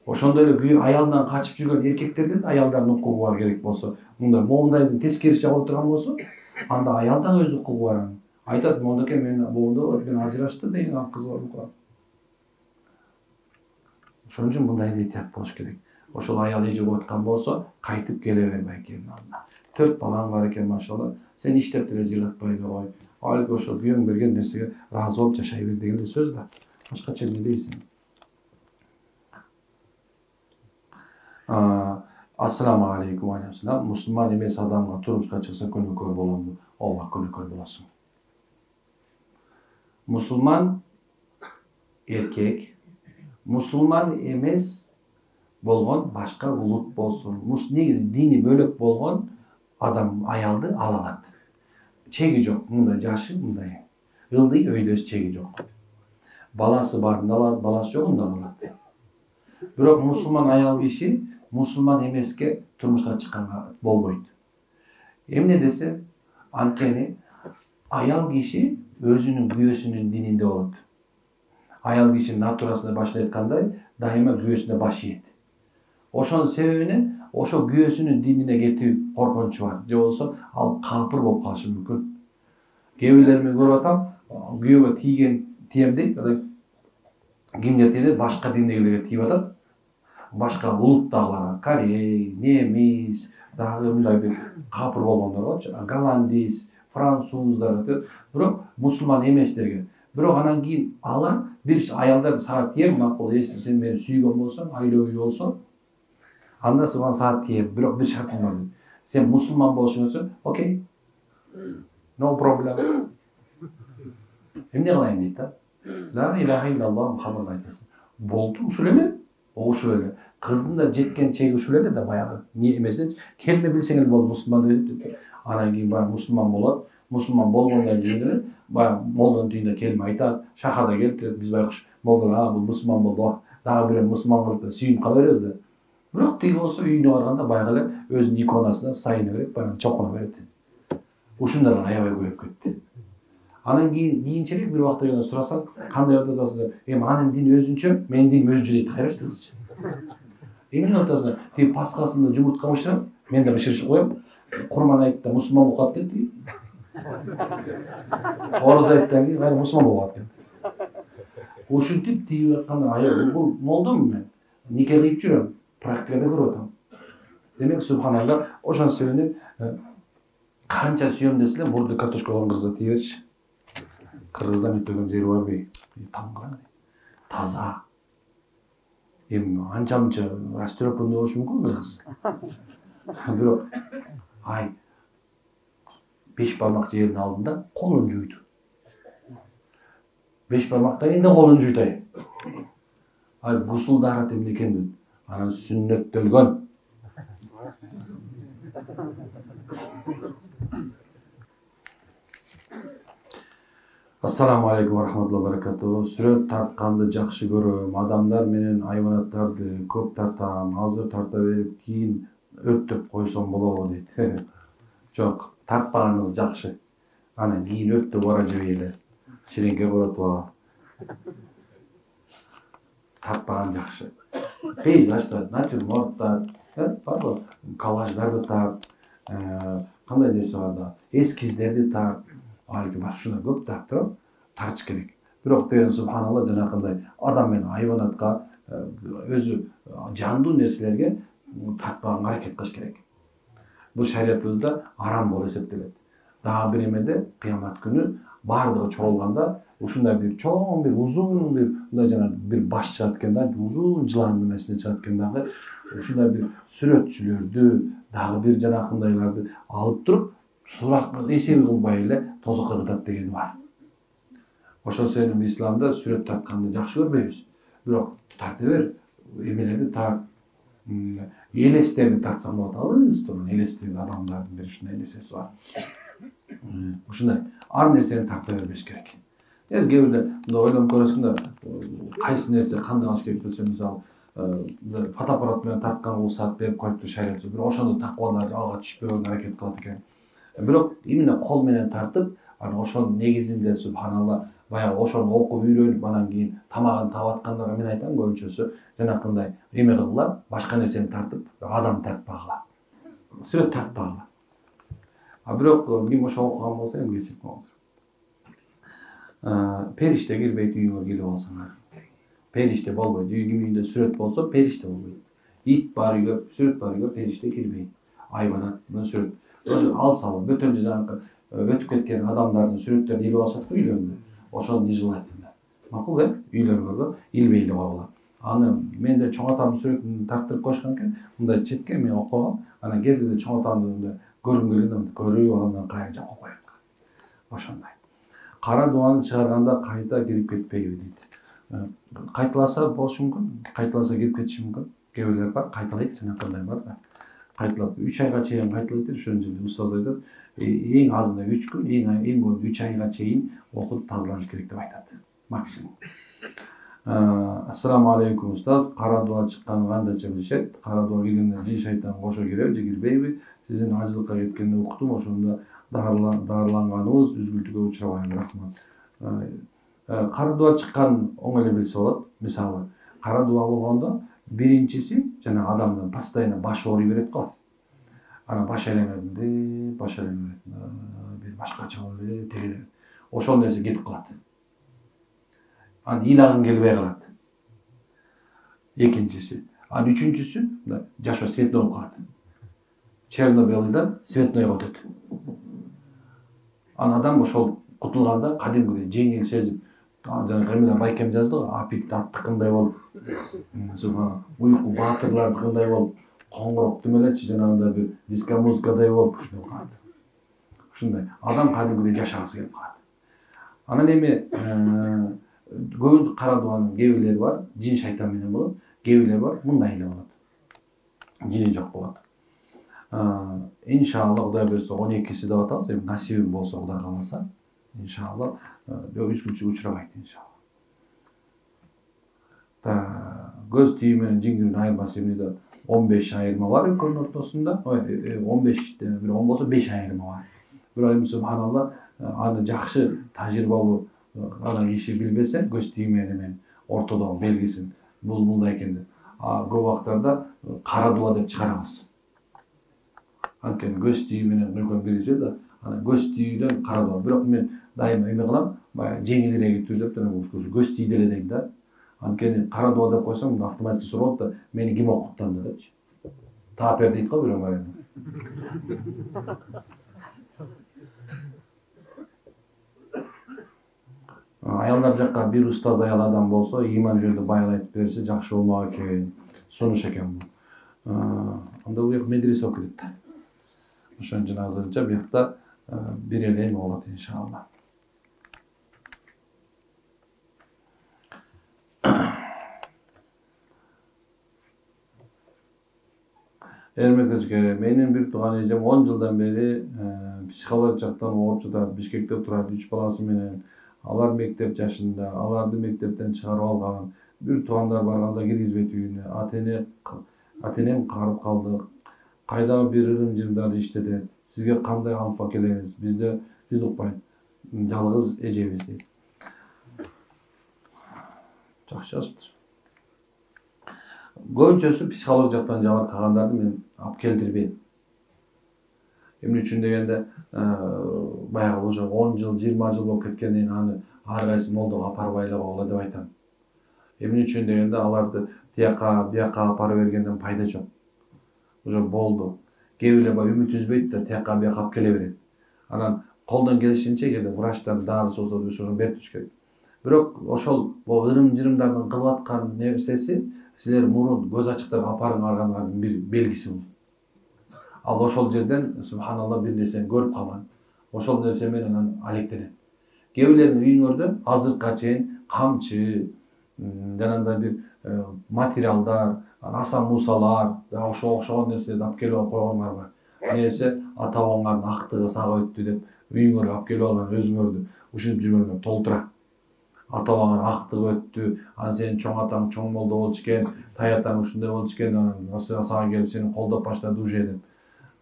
Ошондой эле күйөө аялдан качып жүргөн эркектерде да аялдардын укугу бар керек болсо, моундайдын тескерисинче боло турган болсо, анда аялдан өз укугу бар. Айтат, мондоке мен моундай болот, мен ажырашты деген кыз бар. Ошон үчүн мындай этият болуш керек. Ошол аял эже болуп аткан болсо, кайтып келе бербей экен алдына. 4 балаң бар экен, машалла. Сен иштеп деле жыратпайды кой. Алып ошол күйөөң берген нерсеге ыраазы болуп жашай бер деген сөз да. Башкача эмне дейсиң? Ассаламу алейкум ва алейкум. Мусулман эмес адамга турмушка чыкса күнөөкөр боломбу? Ооба, күнөөкөр болосуң. Мусулман эркек, мусулман эмес болгон башка улут болсун. Негизи дини бөлөк болгон адам аялды ала алат. Чеги жок, мындай жашы, мындай. Ылдый өйдөс чеги жок. Баласы барында алат, баласы жогунда алат. Бирок мусулман аял киши мусулман эмеске турмушка чыкканга болбойт. Эмне десе, анткени аял киши өзүнүн күйөөсүнүн дининде болот. Аял кишинин натурасына башын айткандай, дайыма күйөөсүнө баш ийет. Ошонун себебинен ошо күйөөсүнүн динине кетүү коркунучу бар. Же болбосо ал капыр болуп калышы мүмкүн. Кээ бирлерди мен көрүп атам, күйөөгө тием дейт, кимге тиет, башка диндегилерге тийип атат. Башка улуттагыларга, корей, немис, дагы мындай бир капыр болгондоргочу, голландис, француздар, бирок мусулман эместерге. Бирок анан кийин алар бир аялдар сага тием, макул, если сен мени сүйгөн болсоң, айлөө болсоң, анда сага саат тием, бирок бир шартым бар. Сен мусулман болушуң үчүн, окей. No problem. Эмне кылайын дейт да? Ла илаха иллаллах Мухаммад айтасың. Болду, ушул эле? Ушул эле. Кыздын да жеткен чеги ушул эле да баягы. Не эмесе, келме билсең эле болду мусулман деп. Анан кийин баягы мусулман болот. Мусулман болгондон кийин баягы молдонун үйүнө келип айтат, шахада келтирет, биз байкуш молдор, бул мусулман болду. Дагы бир мусулман кылып сүйүнүп кала беребиз да. Бирок тиги болсо үйүнө барганда баягы эле өзүнүн иконасына сайына берет, баягы чокуна берет. Ушундан аябай көйүп кетти. Анан кийинчерээк бир убакта келип сурасаң, кандай атасыз? Анын дини өзүнчө, менин диним өзүнчө дейт, кайрашты кызчы. Эмне атасыз? Тиги паскасында жумуртка бышырам, мен да бышырышып коем. Курман айтта мусулман болуп калат экен. Ороз айттан кийин кайра мусулман болуп калат экен. Ушинтип тийип атканда аял бул молдумун мен? Нике кыйып жүрөм, практикада көрүп атам. Демек субханалла, ошон себептен канча сүйөм деселе мурду картошка болгон кызга тие берчи. Кыргыздан өтпөгөн жери барбы? Таң калам. Таза. Анча мынча растропонный болушу мүмкүн кыргыз. Бирок 5 бармак жерин алдында колун жуйду. 5 бармактан кийин колун жуйтай. Гусул даарат эмне экен? Анан сүннөттөлгөн. Ассаламу алейкум ва рахматуллахи ва баракатуху. Сүрөт тартканды жакшы көрөм. Адамдар менен айванаттарды көп тартам. Азыр тарта берип, кийин өрттөп койсом болобу дейт. Жок, тартпаганыңыз жакшы. Анан кийин өрттөп бара жибейли. Ширеңке коротуп. Тартпаган жакшы. Пейзаждар, натюрморттар, барбы? Коллаждарды тарт, кандай нерсе бар да, эскиздерди тарт. Ушундай көп тартып тартыш керек. Бирок деген субханалла жанакындай адам менен айванатка, өзү жандуу нерселерге тартпаганга аракет кылыш керек. Бул шариятыбызда арам болуп эсептелет. Дагы бир эмеде кыямат күнү баардыгы чогулганда ушундай бир чоң бир узун бир мындай жана бир баш чыгат экен да, узун жыландын эмесине чыгат экен дагы. Ушундай бир сүрөтчүлөрдү дагы бир жанакындайларды алып туруп сурак эсеби кылбай эле тозокко кыргытат дегени бар. Ошо сенин исламда сүрөт тартканды жакшы көрбөйбүз. Бирок тарта бер, эмелерди тарт, элестерди тартсаң болот. Алыс турган элестеги адамдардын бир ушундай нерсеси бар. Ушундай ар нерсени тарта бербеш керек. Кээ бирде мындай ойлонуп көрөсүң да, кайсы нерсе кандай кылыш керек десе, мисалы, фотоаппарат менен тарткан уруксат берип коюптур шарият. Бирок ошондо таквалар алга түшпөгөнгө аракет кылат экен. Бирок именно кол менен тартып, анан ошонун негизинде субханалла баягы ошону окуп үйрөнүп, анан кийин тамагын таап аткандарга мен айтам көбүнчөсү жанакындай эме кылгыла, башка нерсени тартып, адам тартпагыла. Сүрөт тартпагыла. Бирок ким ошо окуган болсо эми кечирип коңуңуздар. Периште кирбейт үйүңө келип алсаңар. Периште болбойт. Кимдин үйүндө сүрөт болсо, периште болбойт. Ит бар үйгө, сүрөт бар үйгө периште кирбейт. Айбанат менен сүрөт. Ошо алып салып, бөтөн жанакы өтүп кеткен адамдардын сүрөттөрүн илип алышат го үйлөрүндө. Ошону ижылайт. Макул бе? Үйлөргө илбей эле коюла. Аны менде чоң атамдын сүрөтүн тарттырып коюшкан экен. Мындай четке мен окугам. Анан кезинде чоң атамдын көргүм келгенде көрүп аламдан кайра жакып коюп. Ошондой. Кара дуаны чыгарганда кайта кирип кетпейби дейт. Кайталаса болушу мүмкүн, кайталаса кирип кетиши мүмкүн. Кээ бирлер бар, кайталайт, жанакындай бар да. Кайталап 3 айга чейин кайталайт деп ошон жерде устаз айтат. Эң азында 3 күн, эң көп 3 айга чейин окуп тазаланыш керек деп айтат. Максимум. Ассаламу алейкум устаз. Кара дуа чыкканын кандайча билишет? Кара дуа келгенде жин шайтан кошо киреби же кирбейби? Сиздин ажылыкка кеткенде уктум, ошондо дарыланганыбыз үзгүлтүгө учурабайбы, рахмат. Кара дуа чыкканын оң эле билсе болот. Мисалы, кара дуа болгондо биринчиси жана адамдын постоянно баш ооруй берет го. Анан баш айламайды, бир башкача болду, тегелер. Ошол нерсе кетип калат. Анан ыйлагың келбей калат. Экинчиси. Анан үчүнчүсү жашоо светной болуп калат. Черно-белыйдан светнойго өтөт. Анан адам ошол кутулганда кадимгидей жеңил сезип, жана Камила Байкем жазды го, аппетит аттыкындай болуп, уйку баатырлардыкындай болуп, коңгурок тимелечи жанагындай бир диско музыкадай болуп ушундай калат. Ушундай адам кадимгидей жашагысы келип калат. Анан эми көбү кара дуанын кээ бирлери бар, жин шайтан менен болот, кээ бирлери бар, мындай эле болот. Жини жок болот. Иншалла Кудай берсе 12-си деп атабыз, эми насибим болсо Кудай кааласа, иншалла үзгүлчүгө учурабайт иншалла. Көз түйүү менен жиңгирдин айырмасы эмнеде? 15 айырма бар экөөнүн ортосунда. 15 бир 10 болсо 5 айырма бар. Бирок эми субханалла аны жакшы тажрыйбалуу анан киши билбесе, көз түйүү менен ортодогу белгисин бул мындай экен деп. Көп убактарда кара дуа деп чыгарабыз. Анткени көз түйүү менен мүмкүн билишет да, анан көз түйүүдөн кара дуа. Бирок мен дайыма эме кылам, баягы жеңилирээк түрдө көз түйдү эле дейм да. Анткени кара дуа деп койсоң, автоматически суралат да, мени ким окуттан депчи. Таапер дейт го бирок баягы. Аялдар жакка бир устаз аял адам болсо, ыйман жөнүндө баян айтып берсе жакшы болмок экен, сунуш экен бул. Анда бул медресе окуйт да. Ошон үчүн азырынча биякта бир эле эме болот иншалла. Эрмекечке, менин бир тууган эжем 10 жылдан бери психологик жактан ооруп жатат. Бишкекте турат, 3 баласы менен. Алар мектеп жашында, аларды мектептен чыгарып алган. Бир туугандар барганда киргизбейт үйүнө. Ата-энем карып калды. Кайдагы бир ырым-жырымдарды иштетет. Сизге кандай алып келебиз? Бизди укпайт. Жалгыз эжебиз дейт. Жакшы жазыптыр. Көбүнчөсү психологик жактан жабыркагандарды мен алып келдирбейм. Эмне үчүн дегенде, баягы уже 10 жыл, 20 жыл болуп кеткенден аны ар кайсы молдого апарбай эле койгула деп айтам. Эмне үчүн дегенде, аларды тияка, бияка апарып бергенден пайда жок. Уже болду. Кээ бирлер үмүт үзбөйт да, тияка бияка алып келе берет. Анан колдон келишинче эгерде врачтар дарысы болсо ошону берип туруш керек. Бирок ошол ырым-жырымдардын кылып аткан нерсеси силер мурун көз ачыктап апарганыңардын бир белгиси бул. Ал ошол жерден субханалла бир нерсени көрүп калган. Ошол нерсе менен анан алектенет. Кээ бирлердин үйүңөрдө азыркыга чейин камчы, жанагындай бир материалдар, аса мусалар, ошого окшогон нерселерди алып келип койгондар бар. Нерсе ата бабаңардын актыгы сага өттү деп үйүңөргө алып келип алган өзүңөрдү ушинтип жүргөнгө толтура. Ата бабаңар актыгы өттү, анан сенин чоң атаң чоң молдо болчу экен, таятаң ушундай болчу экен, анан сага келип сени колдоп баштады уже деп.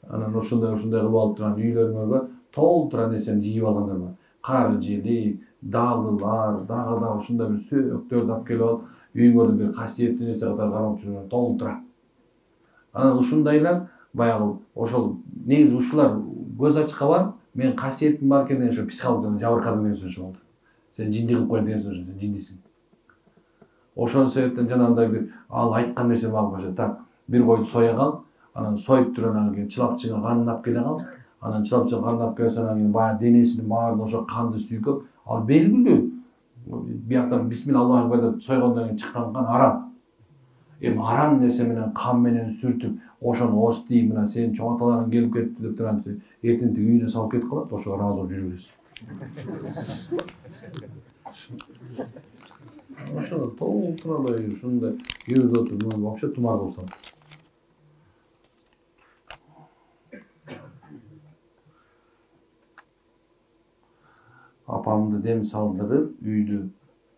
Анан ушундай кылып алып турган үйлөрүңөргө толтура нерсени жыйып алгандар бар. Кар желик, даалылар, дагы ушундай бир сөөктөрдү алып келип алып, үйүңөрдү бир касиеттүү нерсе катары карап жүргөнгө толтура. Анан ушундайлар баягы ошол негизи ушулар көз ачыкка барып, мен касиетим бар экен деген ошо психологияны жабыркадым деген сөз болду. Сен жинди кылып койду деген сөз, сен жиндисиң. Ошол себептен жанагындай бир ал айткан нерсе бар болчу. Так, бир койду соя кал, анан союп туруп анан кийин чылапчыгын канын алып келе кал. Анан чылапчыгын канын алып келсе анан кийин баягы денесинин баарын ошо канды сүйкөп, ал белгилүү. Бияктан бисмилла акбар деп сойгондон кийин чыккан кан арам. Эми арам нерсе менен кан менен сүртүп, ошону остий мына сенин чоң аталарың келип кетти деп турган этин тиги үйүнө салып кетип калат, ошого ыраазы болуп жүрө бересиң. Ошондо толтуралай ушундай үйдө отуруп вообще тумар болуп салат. Апамды дем салдырып, үйдү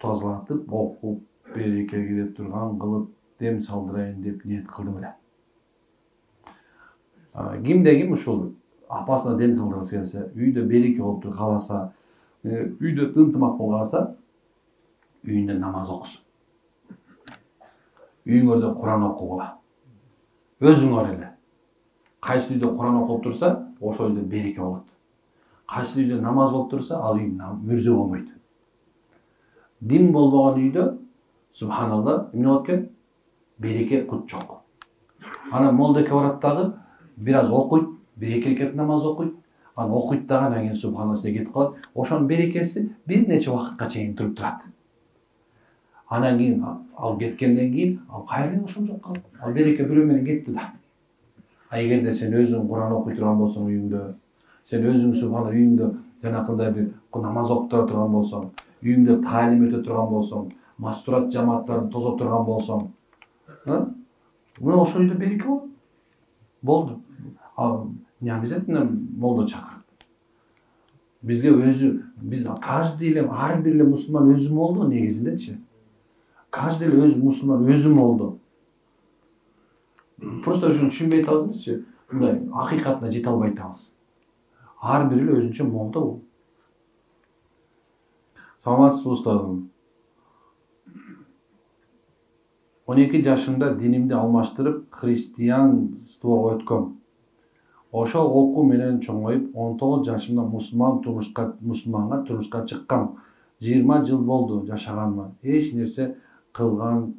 тазалатып, окуп, береке кире турган кылып дем салдырайын деп ниет кылдым эле. Кимде ким ушул апасына дем салдыргысы келсе, үйдө береке болуп туруп кааласа, үйдө ынтымак болуп калса, үйүндө намаз окусун. Үйүңөрдө Куран окугула. Өзүңөр эле. Кайсы үйдө Куран окулуп турса, ошол үйдө береке болот. Кайсы үйдө намаз болуп турса, ал үй мүрзө болбойт. Дин болбогон үйдө, субханалла, эмне болот экен? Береке кут жок. Анан молдоке барат дагы, бир аз окуйт, бир эки рекет намаз окуйт, анан окуйт дагы, анан кийин субханалла кетип калат. Ошонун берекеси бир нече убакытка чейин туруп турат. Анан кийин ал кеткенден кийин ал кайрадан ошол жок калат. Ал береке бирөө менен кетти да. Эгерде сен өзүң Куран окуй турган болсоң үйүңдө, сен өзүң субханалла үйүңдө жанакындай бир намаз окуп турган болсоң, үйүңдө таалим өтө турган болсоң, мастурат жамааттарын тозо турган болсоң, мына ошол үйдө береке болот. Болду. Не обязательно молдо чакырып. Бизге өзү, биз каждый эле, ар бир эле мусулман өзү молдо негизиндечи. Каждый эле өз мусулман өзү молдо. Просто ушуну түшүнбөй атабызчы, мындай акыйкатына жете албай атабыз. Ар бир эле өзүнчө молдо бул. Саламатсызбы устазым? 12 жашымда динимди алмаштырып, христианствого өткөм. Ошол окуу менен чоңоюп, 19 жашымда мусулманга турмушка чыккам. 20 жыл болду жашаганыма. Эч нерсе кылган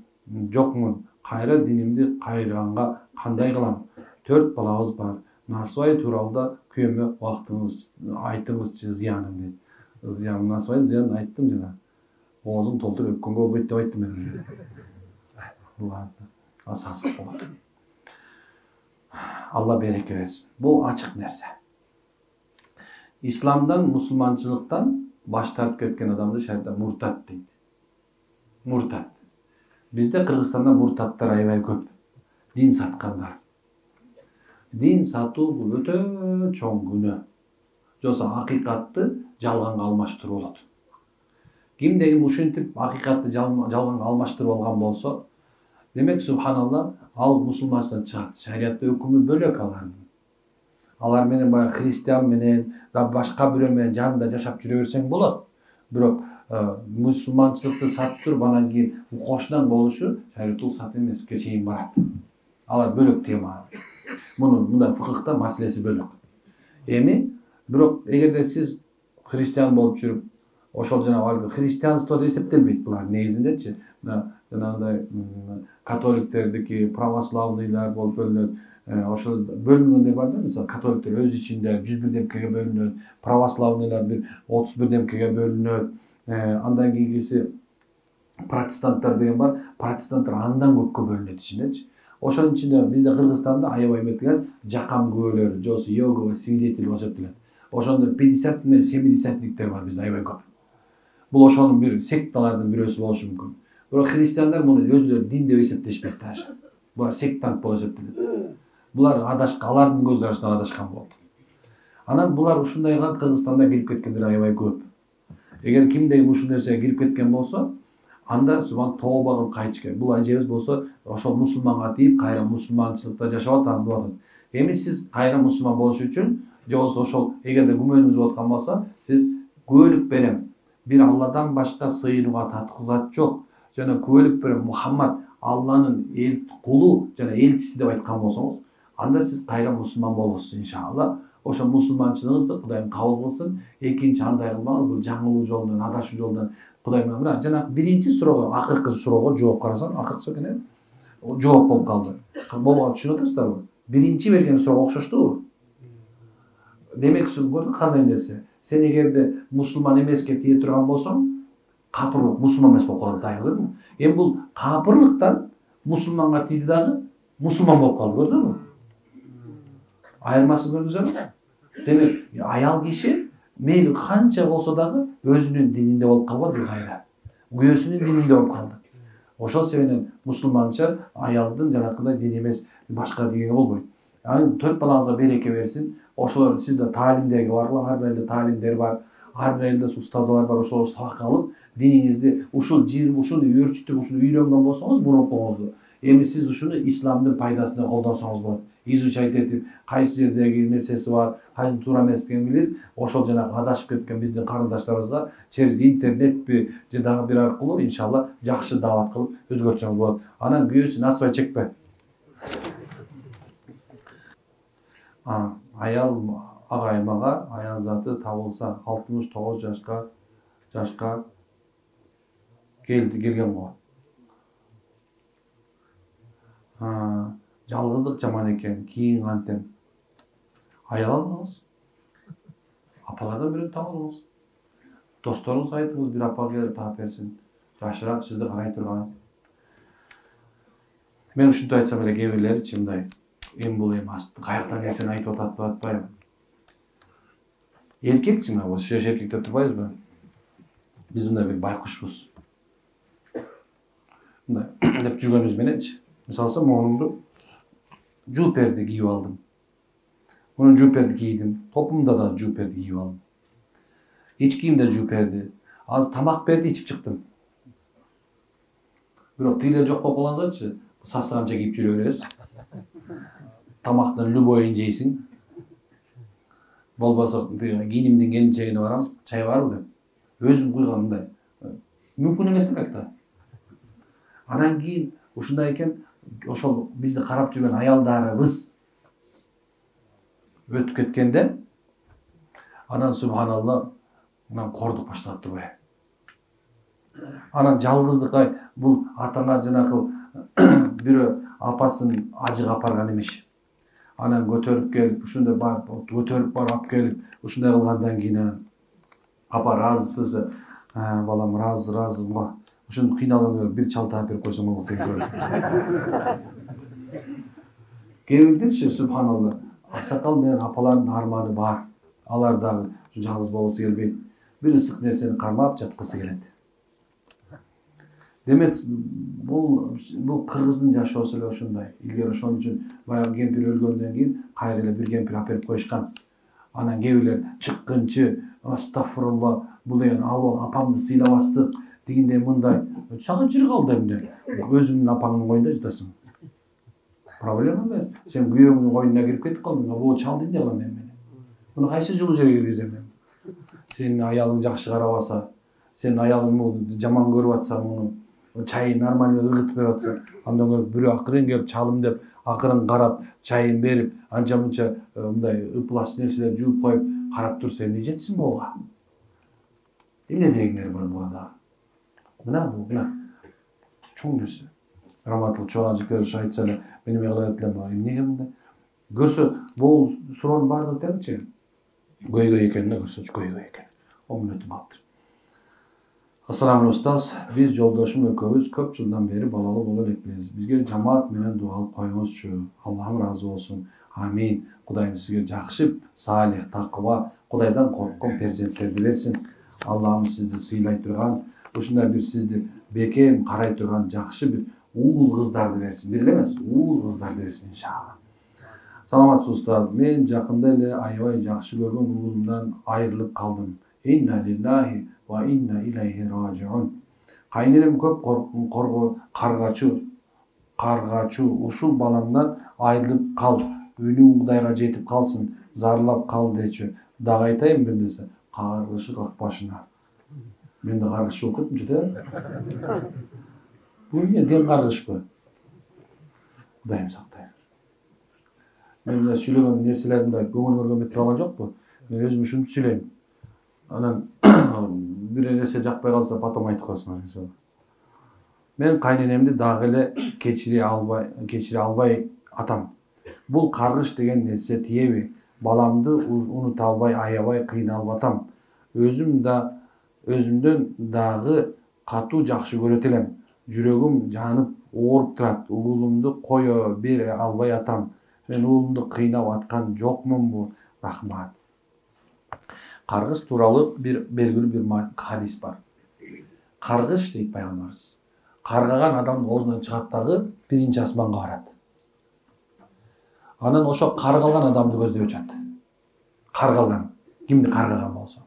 жокмун. Кайра динимди кайраганга кандай кылам? 4 балабыз бар. Насыбай тууралуу күйөмө убактыңыз айтыңызчы зыянын дейт. Зыян насыбай зыянын айттым жана. Оозун толтуруп өпкөнгө болбойт деп айттым мен уже. Ладно. Асасык болот. Алла береке берсин. Бул ачык нерсе. Исламдан, мусулманчылыктан баш тартып кеткен адамды шариатта муртат дейт. Муртат. Бизде Кыргызстанда муртаттар аябай көп. Дин саткандар. Дин сатуу бул өтө чоң күнөө. Жоксо акыйкатты жалганга алмаштыруу болот. Кимде ким ушинтип акыйкатты жалганга алмаштырып алган болсо, демек субханалла ал мусулманчылыктан чыгат. Шариатта өкүмү бөлөк алардын. Алар менен баягы христиан менен да башка бирөө менен жанында жашап жүрө берсең болот. Бирок мусулманчылыкты сатып туруп анан кийин кошунан болушу шариаттуу сат эмеске чейин барат. Алар бөлөк тема. Мунун мындай фыкыхта маселеси бөлөк. Эми бирок эгерде сиз христиан болуп жүрүп, ошол жанагы христианство деп эсептелбейт булар негизиндечи. Жанагындай католиктердики, православныйлар болуп бөлүнөт, ошол бөлүнгөндөр бар да, мисалы католиктер өз ичинде 101 демкеге бөлүнөт, православныйлар бир 31 демкеге бөлүнөт, андан кийинкиси протестанттар деген бар, протестанттар андан көпкө бөлүнөт ичиндечи. Ошонун ичинде бизде Кыргызстанда аябай эметкен жакам күбөлөр, жосу Иегова свидетель болуп эсептелет. Ошондо 50 менен 70-никтер бар бизде аябай көп. Бул ошонун бир секталардын бирөөсү болушу мүмкүн. Бирок христиандар муну өзүлөрү дин деп эсептешпейт даже. Булар сектант болуп эсептелет. Булар адашкан, алардын көз карашынан адашкан болот. Анан булар ушундайга Кыргызстанда кирип кеткендер аябай көп. Эгер кимде ушул нерсеге кирип кеткен болсо, анда субхан тооба кылып кайтыш керек. Бул ажебиз болсо ошол мусулманга тийип, кайра мусулманчылыкта жашап атам деп атат. Эми сиз кайра мусулман болуш үчүн, же болбосо ошол эгерде күмөнүңүз болуп аткан болсо, сиз күбөлүк берем. Бир Алладан башка сыйынууга татык зат жок. Жана күбөлүк берем Мухаммад Алланын кулу жана элчиси деп айткан болсоңуз, анда сиз кайра мусулман болосуз иншалла. Ошо мусулманчылыгыңызды Кудай кабыл кылсын. Экинчи андай кылмаңыз, бул жаңылуу жолдон, адашуу жолдон Кудай менен. Жана биринчи суроого, акыркы суроого жооп карасам, акыркысы экен жооп болуп калды. Болбогон түшүнүп атасыздарбы? Биринчи берген суроого окшоштубу? Демек, кандай нерсе? Сен эгерде мусулман эмеске тие турган болсоң, капырлык мусулман эмес болуп калат, көрдүңбү? Эми бул капырлыктан мусулманга тийди дагы мусулман болуп калды, көрдүңбү? Айырмасын көрдүңүзбү? Демек, аял киши мейли канча болсо дагы өзүнүн дининде болуп калбады кайра. Күйөөсүнүн дининде болуп калды. Ошол себептен мусулманча аялдын жанакындай дин эмес башка динге болбойт. Анан 4 балаңызга береке берсин. Ошолор сизде таалимдерге баргыла, ар бир элде таалимдер бар, ар бир элде устазалар бар, ошолор сабак алып, диниңизди ушул ушуну өөрчүтүп, ушуну үйрөнгөн болсоңуз, мурункуңузду. Эми сиз ушуну исламдын пайдасына колдонсоңуз болот. Изучать этип, кайсы жердеги нерсеси бар, кайсы туура эместигин билип, ошол жанагы адашып кеткен биздин карындаштарыбызга через интернетпи же дагы бир аркылуу иншалла жакшы даават кылып өзгөртсөңүз болот. Анан күйөөсү насыбай чекпе. Аял агайымага аял заты табылса 69 жашка келген го. Жалгыздык жаман экен, кийин кантем? Аял алыңыз. Апалардан бирөө таап алыңыз. Досторуңузга айтыңыз, бир апага таап берсин. Жашыраак сизди карай турган. Мен ушинтип айтсам эле кээ бирлери чындай. Эми бул каяктан нерсени айтып атат деп атпайбы? Эркек чыма, ошо эркек деп турбайбызбы? Биз мындай бир байкушпуз. Мындай деп жүргөнүбүз мененчи. Мисалы, монумду жуперди кийип алдым. Муну жуперди кийдим. Топумда да жуперди кийип алдым. Ич кийимде жуперди. Азыр тамак берди, ичип чыктым. Бирок тигилер жок болуп калгансачы, сасыганча кийип жүрө бересиз. Тамактын любойун жейсиң. Болбосо кийимдин келинчегине барам, чай барбы деп. Өзүм куйган мындай. Мүмкүн эмес элек. Анан кийин ушундай экен, ошол бизди карап жүргөн аялдарыбыз өтүп кеткенде, анан субханалла, анан кордук башталып турбайбы. Анан жалгыздык, бул атаңа жанакыл бирөө апасын ажыга апарган эмиш. Анан көтөрүп келип, ушундай көтөрүп барып келип, ушундай кылгандан кийин апа ыраазысыз, балам ыраазысызбы? Ушун кыйналганда бир чал таап берип койсоң болот деген. Кээ субханалла, аксакал менен апалардын арманы бар. Алар дагы жалгыз болгусу келбейт. Бир ысык нерсени кармап жаткысы келет. Демек, бул кыргыздын жашоосу эле ошондой. Илгери ошон үчүн баягы кемпир өлгөндөн кийин кайра эле бир кемпир алып берип коюшкан. Анан кээ бирлер чыккынчы, астагфирулла, бул деген апамды сыйлабастык, дегендей мындай. Сага жыр калды эмне? Өзүңдүн апаңдын коюнда жатасың. Проблема эмес. Сен күйөөңдүн коюнуна кирип кетип калдың. Бул чалды эмне кылам мен? Муну кайсы жылуу жерге киргизем мен? Сенин аялың жакшы карабаса, сенин аялың жаман көрүп атса, муну чайын нормально ыргытып берип атса, андан көрүп бирөө акырын келип чалым деп, акырын карап, чайын берип, анча-мынча мындай ыплас нерселер жууп коюп, карап турса эмне жетсин буга? Эмне дегиңер буга да? Мына чоң нерсе. Раматыл чоң ажыктар айтса эле, мен эме кыла берет элем, эмнеге мындай? Көрсө, бул суроонун баардыгы темчи. Көйгөй экенин көрсөчү, көйгөй экен. Омунөтүп алыптыр. Ассаламу устаз, биз жолдошум экөөбүз көп жылдан бери балалуу боло элекпиз. Бизге жамаат менен дуа кылып коюңузчу. Аллахым ыраазы болсун. Амин. Кудайым сизге жакшы, салих, такыба, Кудайдан корккон перзенттерди берсин. Аллахым сизди сыйлай турган, ушундай бир сизди бекем карай турган жакшы бир уул кыздарды берсин. Бир эле эмес, уул кыздарды берсин иншалла. Саламатсыз устаз, мен жакында эле аябай жакшы көргөн уулумдан айрылып калдым. Инна лиллахи ва инна илайхи ражиун. Кайненем көп каргачу ушул баламдан айрылып кал, үнүң Кудайга жетип калсын, зарлап кал дечү. Дагы айтайын бир нерсе, каргышы калк башына. Мен да каргышы болуп кеттимчи да. Бул эмне ден каргышпы? Кудайым сактайын. Мен сүйлөгөн нерселеримде көңүл көргөнбөтүп алган жокпу? Мен өзүм ушинтип сүйлөйм. Анан бир нерсе жакпай калса потом айтып коесуңар. Мен кайненемди дагы эле кечире албай атам. Бул каргыш деген нерсе тиеби? Баламды унута албай, аябай кыйналып атам. Өзүмдөн дагы катуу жакшы көрөт элем. Жүрөгүм жанып ооруп турат. Уулумду кое бере албай атам. Мен уулумду кыйнап аткан жокмунбу? Рахмат. Каргыш тууралуу бир белгилүү бир хадис бар. Каргыш дейт пайгамбарыбыз. Каргаган адамдын оозунан чыгат дагы биринчи асманга барат. Анан ошо каргалган адамды көздөй очат. Каргалган. Кимди каргаган болсо.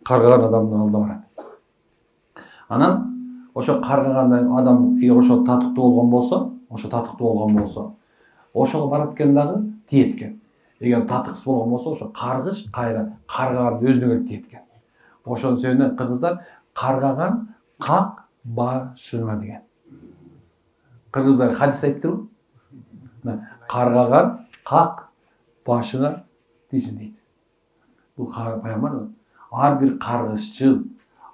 Каргаган адамдын алдына барат. Анан ошо каргаган адам эгер ошо татыктуу болгон болсо, ошого барат экен дагы тиет экен. Эгер татыксыз болгон болсо, ошо каргыш кайра каргаганды өзүнө келип тиет экен. Ошонун себебинен кыргыздар каргаган как башыңа деген. Кыргыздар хадисте айтыптырбы? Каргаган как башыңа тийсин дейт. Бул пайгамбар ар бир каргышчыл,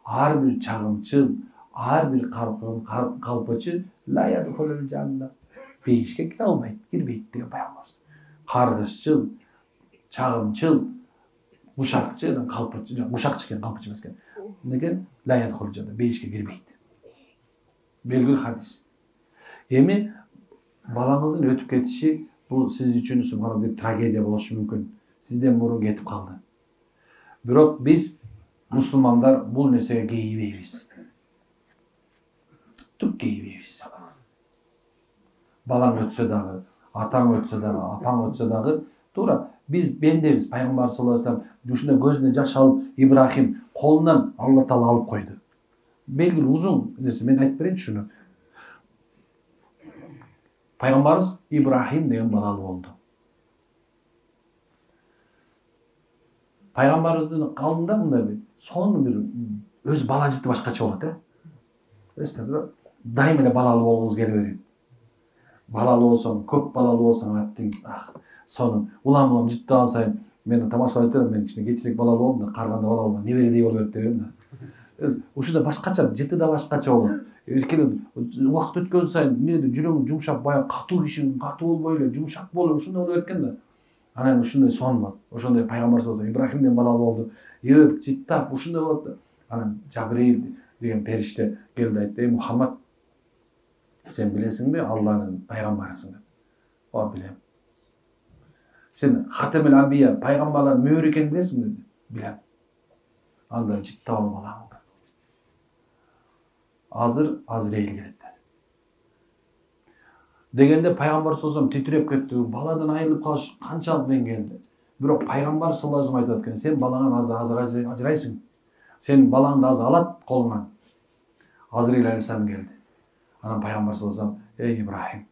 ар бир чагымчыл, ар бир калпычы ла ядхулул жанна. Бейишке кире албайт, кирбейт деген пайгамбарыбыз. Каргышчыл, чагымчыл, ушакчы, калпычы, ушакчы экен, калпычы эмес экен. Неге ла ядхулул жанна, бейишке кирбейт. Белгилүү хадис. Эми балаңыздын өтүп кетиши бул сиз үчүн субхана бир трагедия болушу мүмкүн. Сизден мурун кетип калды. Бирок биз мусулмандар бул нерсеге кейибейбиз. Түк кейибейбиз. Балаң өтсө дагы, атаң өтсө дагы, апаң өтсө дагы, туура биз бендебиз. Пайгамбар саллаллаху алейхи вассалам ушундай көзүнө жаш алып Ибрахим колунан Алла таала алып койду. Белгилүү узун нерсе, мен айтып берейинчи шуну. Пайгамбарыбыз Ибрахим деген балалуу болду. Пайгамбарыбыздын алдында мындай бир сонун бир өз бала жити башкача болот, эстеди. Дайым эле балалуу болгуңуз келе берет. Балалуу болсоң, көп балалуу болсоң, аттың сонун улам житип алган сайын мен тамашалап айтырмын, мен кичине кечирээк балалуу болдум да, карганда балалуу небередей боло берет деп элем да. Ушундай башкача, жыты да башкача болот. Эркелеп убакыт өткөн сайын эмнеdir жүрөгүң жумшап, баягы катуу киши катуу болбой эле жумшак болуп ушундай боло берет экен да. Анан ушундай сон бар. Ошондой пайгамбар саллаллаху алейхи вассалам Ибрахимден балалуу болду. Өп, жыттап ушундай болот да. Анан Жабрил деген периште келди айтты: "Эй Мухаммад, сен билесиңби Алланын пайгамбарысың?" деп. "О, билем." "Сен Хатемел Амбия, пайгамбарлардын мөөрү экенин билесиңби?" dedi. "Билем." Анда жыттап алып балаңды. Азыр Азраил келет. Дегенде пайгамбар саллаллаху алейхи вассалам титиреп кетти. Баладан айрылып калыш канчалык мен келди. Бирок пайгамбар саллаллаху алейхи вассалам айтып экен: "Сен балаңан азыр ажырайсың. Сен балаңды азыр алат колуңан." Азраил алейхиссалам келди. Анан пайгамбар саллаллаху алейхи вассалам: "Эй Ибрахим,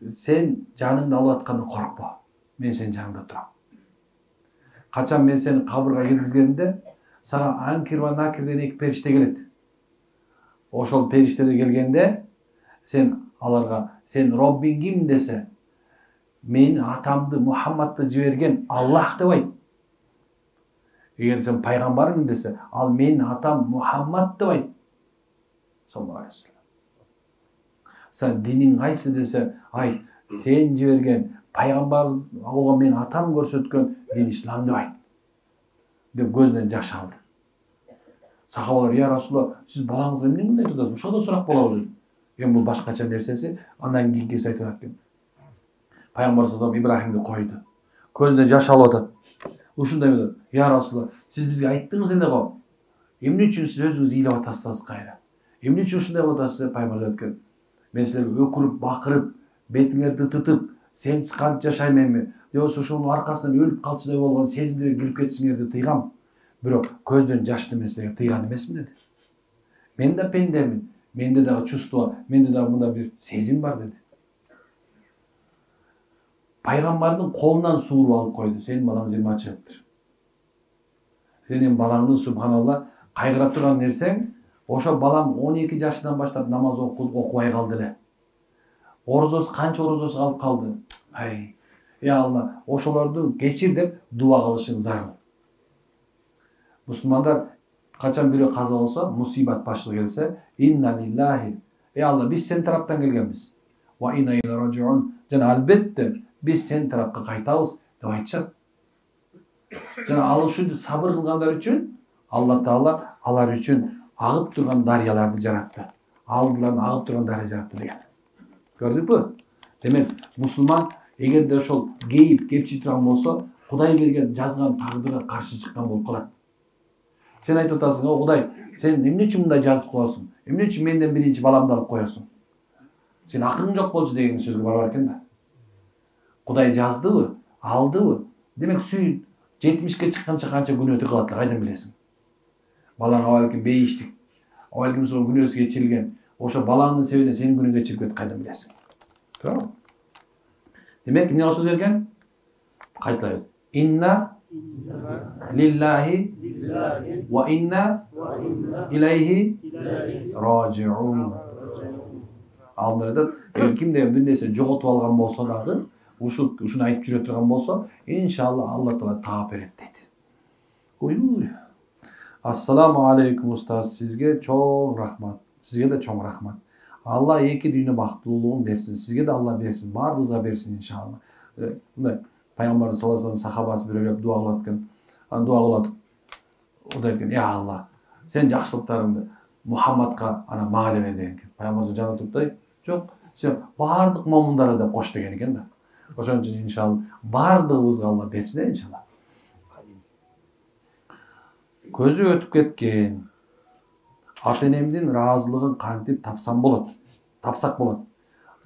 сен жаныңды алып аткандан коркпо. Мен сенин жаныңда турам. Качан мен сени кабырга киргизгенде, сага Анкир ва Накир деген эки периште келет. Ошол периштелер келгенде, сен аларга сен Роббиң ким десе, мен атамды Мухаммадты жиберген Аллах деп айт. Эгер сен пайгамбарың десе, ал менин атам Мухаммад деп айт. Саллаллаху алейхи вассалам. Sen dinin kayсы dese, ay sen жиберген пайгамбар болгон менин атам көрсөткөн дин ислам деп айт. Деп көзүнөн жаш алды. Сахабалар, я Расулалла, сиз балаңызга эмне мындай айтып атасыз? Ошол да сурак болобу деп. Эми бул башкача нерсеси, андан кийинкиси айтып аткан. Пайгамбар саллаллаху Ибрахимди койду. Көзүнө жаш алып атат. Ушундай деп, я Расулалла, сиз бизге айттыңыз эле го. Эмне үчүн сиз өзүңүз ыйлап атасыз кайра? Эмне үчүн ушундай кылып атасыз? Пайгамбар айткан. Мен силерге өкүрүп, бакырып, бетиңерди тытып, сенсиз кантип жашайм эми? Же ошонун аркасынан өлүп калчудай болгон сезимдерге кирип кетишиңерди тыйгам. Бирок көздөн жашты мен силерге тыйган эмесмин деди. Мен да пендемин. Менде дагы чувство, менде дагы мындай бир сезим бар деди. Пайгамбардын колунан сууруп алып койду. Сенин балаң 20 жаштыр. Сенин балаңдын субханалла кайгырап турган нерсең, ошо балам 12 жашынан баштап намаз окубай калды эле. Орозосу канча орозосу алып калды. Ай, я Алла, ошолорду кечир деп дуа кылышың зарыл. Мусулмандар качан бирөө каза болсо, мусибат башына келсе, инна лиллахи. Алла, биз сен тараптан келгенбиз. Ва инна иля раджиун. Жана албетте биз сен тарапка кайтабыз деп айтышат. Жана ал ушинтип сабыр кылгандар үчүн Алла Таала алар үчүн агып турган дарыяларды жаратты. Алдыларын агып турган дарыя жаратты деген. Көрдүкпү? Демек, мусулман эгерде ошол кейип, кепчи турган болсо, Кудай берген жазган тагдырга каршы чыккан болуп калат. Сен айтып атасың, "О Кудай, сен эмне үчүн мындай жазып коесуң? Эмне үчүн менден биринчи баламды алып коесуң? Сен акылың жок болчу" деген сөзгө барбар экен да. Кудай жаздыбы, алдыбы? Демек, сүйүн 70ке чыкканча канча күнөө өтүп калат, кайдан билесиң? Балаң балким бейиштик, балким сол күнөөсү кечирилген. Ошо балаңдын себебинен сенин күнөөң кечирип кетти, кайдан билесиң? Туурабы? Демек, эмне сөз берген? Кайталайбыз. Инна лиллахи ва инна илайхи раджиун. Алдырда кимде бир нерсе жоготуп алган болсо дагы, ушуну айтып жүрө турган болсо, иншалла Алла Таала таап берет дейт. Ой. Ассаламу алейкум устаз, сизге чоң рахмат. Сизге да чоң рахмат. Алла эки дүйнө бактылуулугун берсин. Сизге да Алла берсин, баарыбызга берсин иншалла. Мындай Пайгамбар саллаллаху алейхи сахабасы бирөөлөп дуа кылат экен. Дуа кылат. Кудай экен, "Я Алла, сен жакшылыктарыңды Мухаммадка ана мага эле бер" деген экен. Пайгамбар жана туруптай, "Жок, сен баардык момундарга да кош" деген экен да. Ошон үчүн иншалла баардыгыбызга Алла берсин иншалла. Көзү өтүп кеткен ата-энемдин ыраазылыгын кантип тапсам болот? Тапсак болот.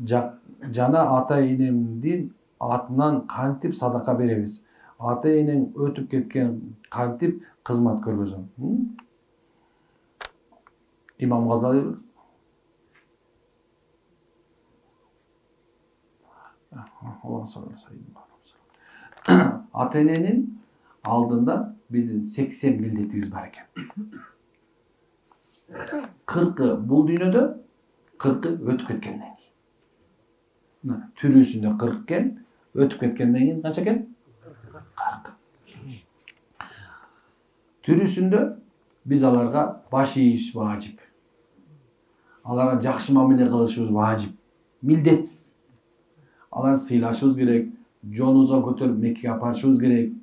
Жана ата-энемдин атынан кантип садака беребиз? Ата-энең өтүп кеткен кантип кызмат көргөзөм? Имам Газали ата-эненин алдында биздин 80 милдетибиз бар экен. 40 бул дүйнөдө, 40 өтүп кеткенден кийин. Түрүсүндө 40 экен, өтүп кеткенден кийин канча экен? 40. Түрүсүндө биз аларга баш ийиш важип. Аларга жакшы мамиле кылышыбыз важип, милдет. Аларды сыйлашыбыз керек, жолубузга көтөрүп Меккеге апарышыбыз керек.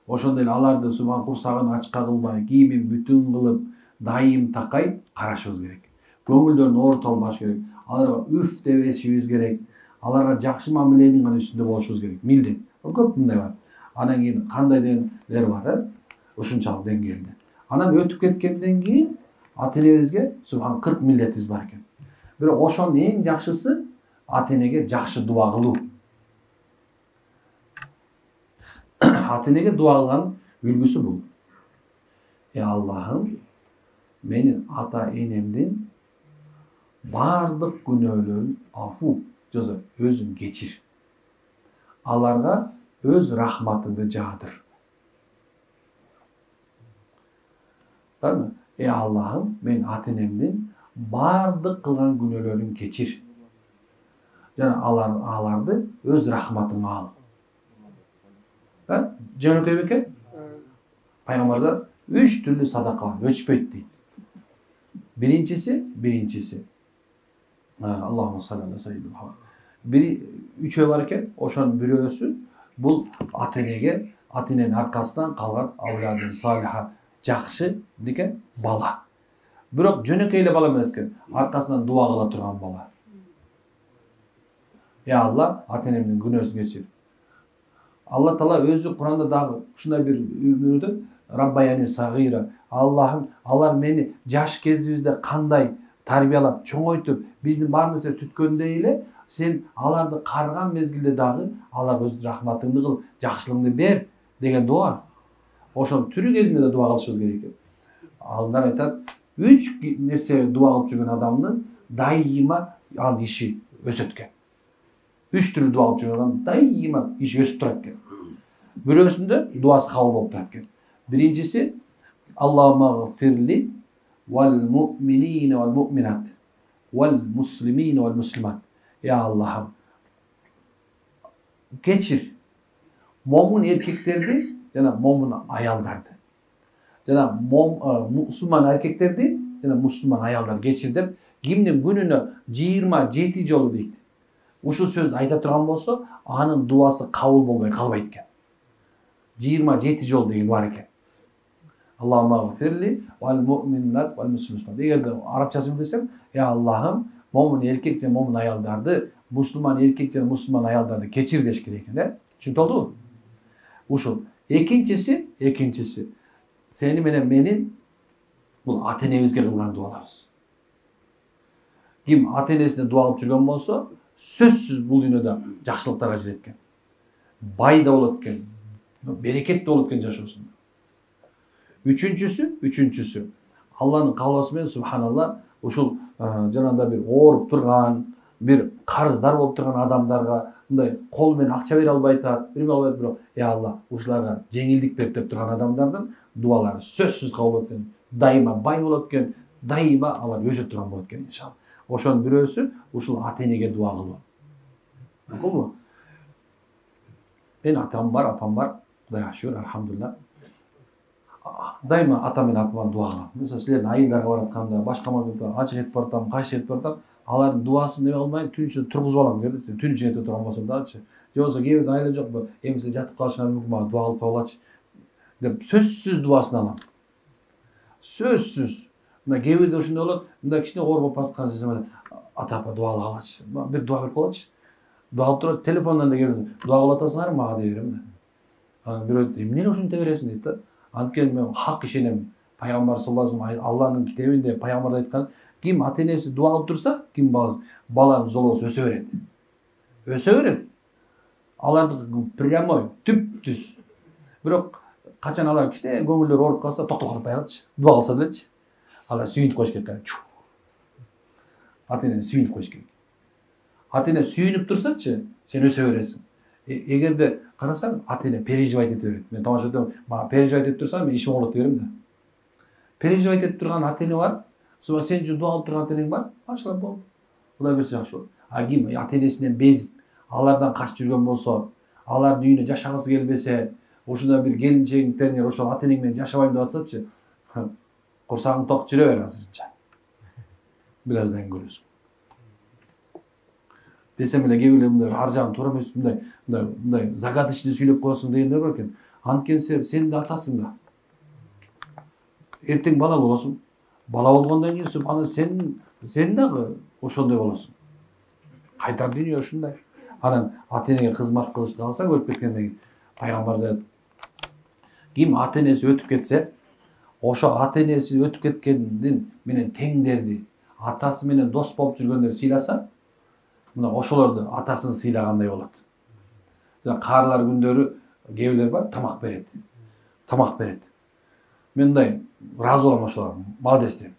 Ошондой эле аларды субхан курсагын ачка кылбай, кийимин бүтүн кылып, дайым такай карашыбыз керек. Көңүлдөрүн оорута албаш керек. Аларга үф деп эсишибиз керек. Аларга жакшы мамиленин гана үстүндө болушубуз керек. Милдет. Көп мындай бар. Анан кийин кандай дегендер бар, ушунчалык деңгээлде. Анан өтүп кеткенден кийин ата-энебизге субхан 40 милдетибиз бар экен. Бирок ошонун эң жакшысы ата-энеге жакшы дуа кылуу. Ата-энеге дуа кылган үлгүсү бул. Аллахым, менин ата-энемдин бардык күнөөлөрүн афу жаза өзүң кечир. Аларга өз рахматыңды жаадыр. Барбы? Аллахым, мен ата-энемдин бардык кылган күнөөлөрүн кечир. Жана аларды өз рахматыңа ал. Жөнөкөй беке? Пайгамбарда 3 түрлүү садака өчпөйт дейт. Биринчиси Allahumma salli ala sayyidina Muhammed. Biri üçe var eкен, ошонун бирөөсү бул ата-энеге, ата-эненин аркасынан калган авладын салиха жакшы деген бала. Бирок жөнөкөй эле бала эмес экен, аркасынан дуа кыла турган бала. Я Алла, ата-энемдин күнөөсүн кечир. Алла Таала өзү Куранда дагы ушундай бир үйрөдө, Раббаяни сагыра. Аллахым, алар мени жаш кезибизде кандай тарбиялап, чоңойтуп, биздин баарыбызга түткөндөй эле, сен аларды карган мезгилде дагы аларга өз рахматыңды кыл, жакшылыгыңды бер деген дуа. Ошол тирүү кезинде да дуа кылышыбыз керек экен. Алдар айтат, 3 нерсе дуа кылып жүргөн адамдын дайыма анын иши өсөт экен. 3 түрү дуа кылып жүргөн адам дайыма иши өсүп турат экен. Бирөөсүндө дуасы кабыл болуп турат экен. Биринчиси Аллахумма гфирли вал муъминина вал муъминат вал муслимина вал муслимат. Ya Allah'ım, geçir. Momun erkeklerdi, jana momun ayaldardı. Jana Müslüman erkeklerdi, jana Müslüman ayalдар geçir dep, kimnin gününü 27 жолу deydi. Uşul sözdü ayta turgan bolsa, anın duası kabul bolbay kalbayt eken. 27 жол деген бар экен. Allahumma gfirli vel mu'minat vel muslimat. Eğer de Arapçasını bilsem, ya Allah'ım, momun erkek және momun ayaldарды, Müslüman erkek және Müslüman ayaldарды keçir deş керек экен. Түшүндү? Ушул. Экинчиси сени менен менин бул ата-энебизге кылган дуаларыбыз. Ким ата-энесине дуа кылып жүргөн болсо, сөзсүз бул дүйнөдө жакшылыктарга жеткен. Бай да болот экен, берекет да болот экен жашоосунда. Үчүнчүсү Алланын каалоосу менен субханалла ушул жанагындай бир ооруп турган, бир карыздар болуп турган адамдарга мындай кол менен акча бере албай атат, бирок я Алла ушуларга жеңилдик бер деп турган адамдардын дуалары сөзсүз кабыл болот экен. Дайыма бай болот экен, дайыма алар өсө турган болот экен иншалла. Ошонун бирөөсү ушул ата-энеге дуа кылуу. Макулбу? Мен атам бар, апам бар. Кудайга шүгүр, алхамдулилла. Дайыма ата менен апама дуа кылам. Мисалы силердин айылдарга баратканда, башка мамлекетке ачык этип баратам, кайсы этип баратам, алардын дуасын неме кылмай түн ичинде тургузуп алам керди. Түн ичинде этип турган болсо дачы. Же болбосо кээ бирде айла жокпу, эмесе жатып калышыңар мүмкүн, мага дуа кылып койгулачы деп сөзсүз дуасын алам. Сөзсүз. Мына кээ бирде ушундай болот, мындай кичине оор болуп аткан сезим, ата апа дуа кылгылачы. Бир дуа берип койгулачы. Дуа кылып турат, телефондон да келип, дуа кылып атасыңар мага деп берем да. Бирөө эмне ушинте бересиң дейт да. Анткени мен хак ишенем. Пайгамбар саллаллаху алейхи вассалам Алланын китебинде пайгамбар айткан, ким ата-энеси дуа кылып турса, ким баланын жолоосу өсө берет. Өсө берет. Алардыкы прямой, түп-түз. Бирок качан алар кичине көңүлдөр ооруп калса, токтоп калып калчы. Дуа кылса делечи. Алар сүйүнүп коюш керек. Ата-эне сүйүнүп коюш керек. Ата-эне сүйүнүп турсачы, сен өсө бересиң. Эгерде карасаң, ата-эне переживать ете берет. Мен тамаша айтам, мага переживать этип турсам, мен ишим болот дегем да. Переживать этип турган ата-эне бар, соба сен үчүн дуа кылып турган ата-энең бар, машалла болот. Кудай берсе жакшы болот. А ким ата-энесинен безип, алардан качып жүргөн болсо, алардын үйүнө жашагысы келбесе, ушундай бир келинчегиңер ошол ата-энең менен жашабайм деп атсачы, курсагың ток жүрө бер азырынча. Бир аздан көрөсүң. Десем эле кээ бирлер ар жагын туура эмес, мындай загадочный сүйлөп коесуң дегендер бар экен. Анткени сен да атасың да. Эртең бала болосуң. Бала болгондон кийин анан сен дагы ошондой болосуң. Кайтар дүйнө ушундай. Анан ата-энеге кызмат кылышты калсаң өлүп кеткенден кийин пайгамбар айтат. Ким ата-энеси өтүп кетсе, ошо ата-энеси өтүп кеткендин менен теңдерди, атасы менен дос болуп жүргөндөрдү сыйласа, мына ошолорду атасын сыйлагандай болот. Каарлар күндөрү кээ бирлер бар, тамак берет. Тамак берет. Мен мындай ыраазы болом ошолорго, молодец дейм.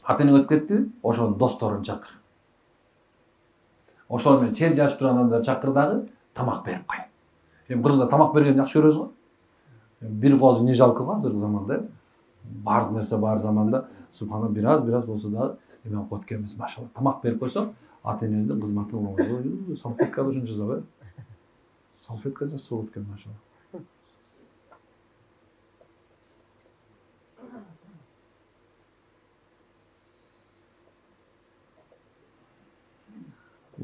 Ата-эне өтүп кетти, ошонун досторун чакыр. Ошолор менен чен жашып турган адамдарды чакыр дагы тамак берип кой. Эми кыргызда тамак бергенди жакшы көрөбүз го. Бир кооз не жалко го азыркы заманда. Бар нерсе бар заманда, субхана бир болсо дагы эме окуп өткөнбүз, машалла. Тамак берип койсо, ата-энебиздин кызматын кылабыз. Салфеткада ушунча жазабы. Салфетка жасап өткөн, машалла.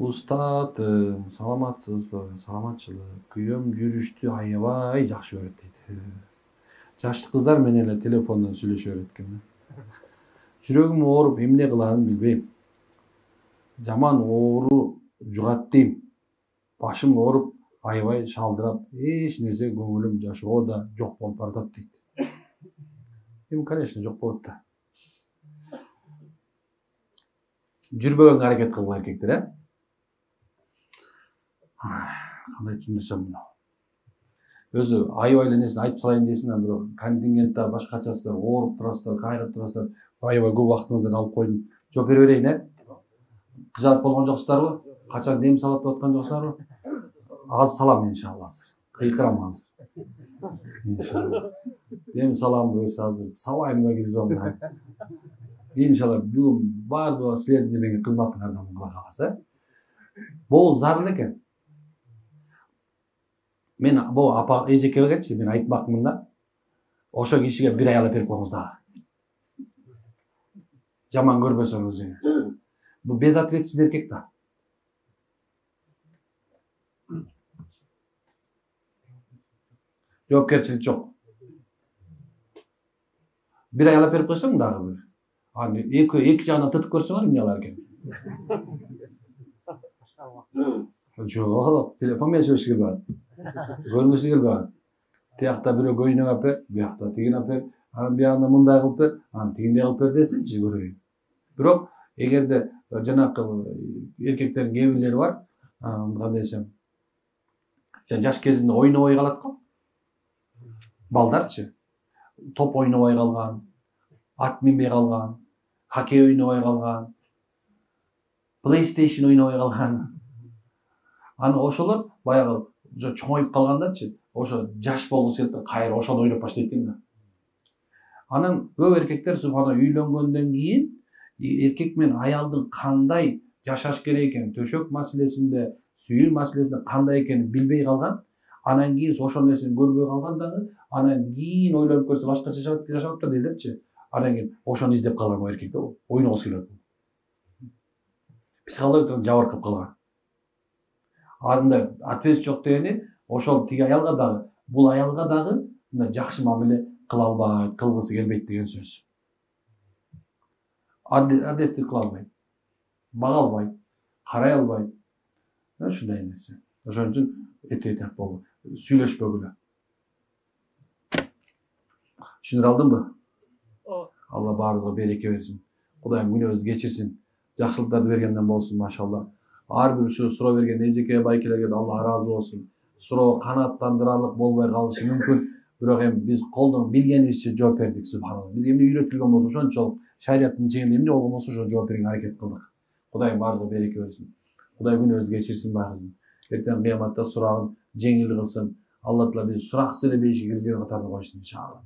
Устатым, саламатсызбы? Саламатчылык. Күйөөм жүрүштү аябай жакшы көрөт дейт. Жаш кыздар менен эле телефондон сүйлөшө берет экен. Жүрөгүм ооруп, эмне кылаарын билбейм. Жаман оору жугат дейм. Башым ооруп, аябай шалдырап, эч нерсе көңүлүм жашоо да жок болуп баратат дейт. Эми, конечно, жок болот да. Жүрбөгөнгө аракет кылгыла эркектер, Кандай түшүндүрсөм муну? Өзү аябай эле нерсени айтып салайын дейсиң, бирок контингентте башкачасыздар, ооруп турасыздар, кайгырып турасыздар. Аябай көп убактыңызды алып койдум. Жооп бере берейин, Кыжаат болгон жоксуздарбы? Качан дем салат деп аткан жоксуздарбы? Азыр салам иншалла. Кыйкырам азыр. Иншалла. Дем салам болсо азыр сабайым да киргизем. Иншалла бүгүн баардыгы силердин менин кызматыңардан кыла каласы. Бул зарыл экен. Мен бул апа эжекебегечи мен айтмакмын да. Ошо кишиге бир аял берип коюңуз дагы. Жаман көрбөсөңүз. Бул безответственный эркек да. Жоопкерчилик жок. Бир аял берип койсоң дагы бир. Аны эки жагынан тытып көрсөңөр эмне кылар экен? Жок, телефон менен сүйлөшкү келбейт. Көргүсү келбейт. Тиякта бирөө көйнөк алып бер, биякта тигини алып бер, анан биягында мындай кылып бер, анан тигиндей кылып бер десеңчи көрөйүн. Бирок эгерде жанакы эркектердин кээ бирлери бар, кандай десем, жаш кезинде ойнобой калат го. Балдарчы. Топ ойнобой калган, ат минбей калган, хоккей ойнобой калган, PlayStation ойнобой калган. Аны ошолор баягы чоңоюп калгандачы, ошо жаш болгусу келип кайра ошону ойноп баштайт экен да. Анан көп эркектер субхана үйлөнгөндөн кийин эркек менен аялдын кандай жашаш керек экен, төшөк маселесинде, сүйүү маселесинде кандай экенин билбей калган. Анан кийин ошол нерсени көрбөй калган дагы, анан кийин ойлонуп көрсө башкача жашап дейлерчи. Анан кийин ошону издеп калган бул эркек да, ойногусу келет. Психологиялык жабыркап калган. Анда ответственность жок дегени, ошол тиги аялга дагы, бул аялга дагы мындай жакшы мамиле кыла албайт, кылгысы келбейт деген сөз. Адетти кыла албайт, бага албайт, карай албайт. Ушундай нерсе. Ошон үчүн этеп болду. Сүйлөшпөгүлө. Түшүнүп алдыңбы? Алла баарыбызга береке берсин. Кудайым күнөөбүздү кечирсин. Жакшылыктарды бергенден болсун, машалла. Ар бир ушу суроо берген эжеке байкелерге да Алла ыраазы болсун. Суроо канааттандырарлык болбой калышы мүмкүн. Бирок эми биз колдон билгенибизче жооп бердик, субханалла. Бизге эмне үйрөтүлгөн болсо ошончолук шариаттын чегинде эмне болгон болсо ошо жооп берүүгө аракет кылдык. Кудайым баарыбызга береке берсин. Кудай күнөөбүздү кечирсин баарыбыздын. Эртең кыяматта сурагын жеңил кылсын. Алла Таала биз сураксыз эле бейишке киргизген катарында койсун иншалла.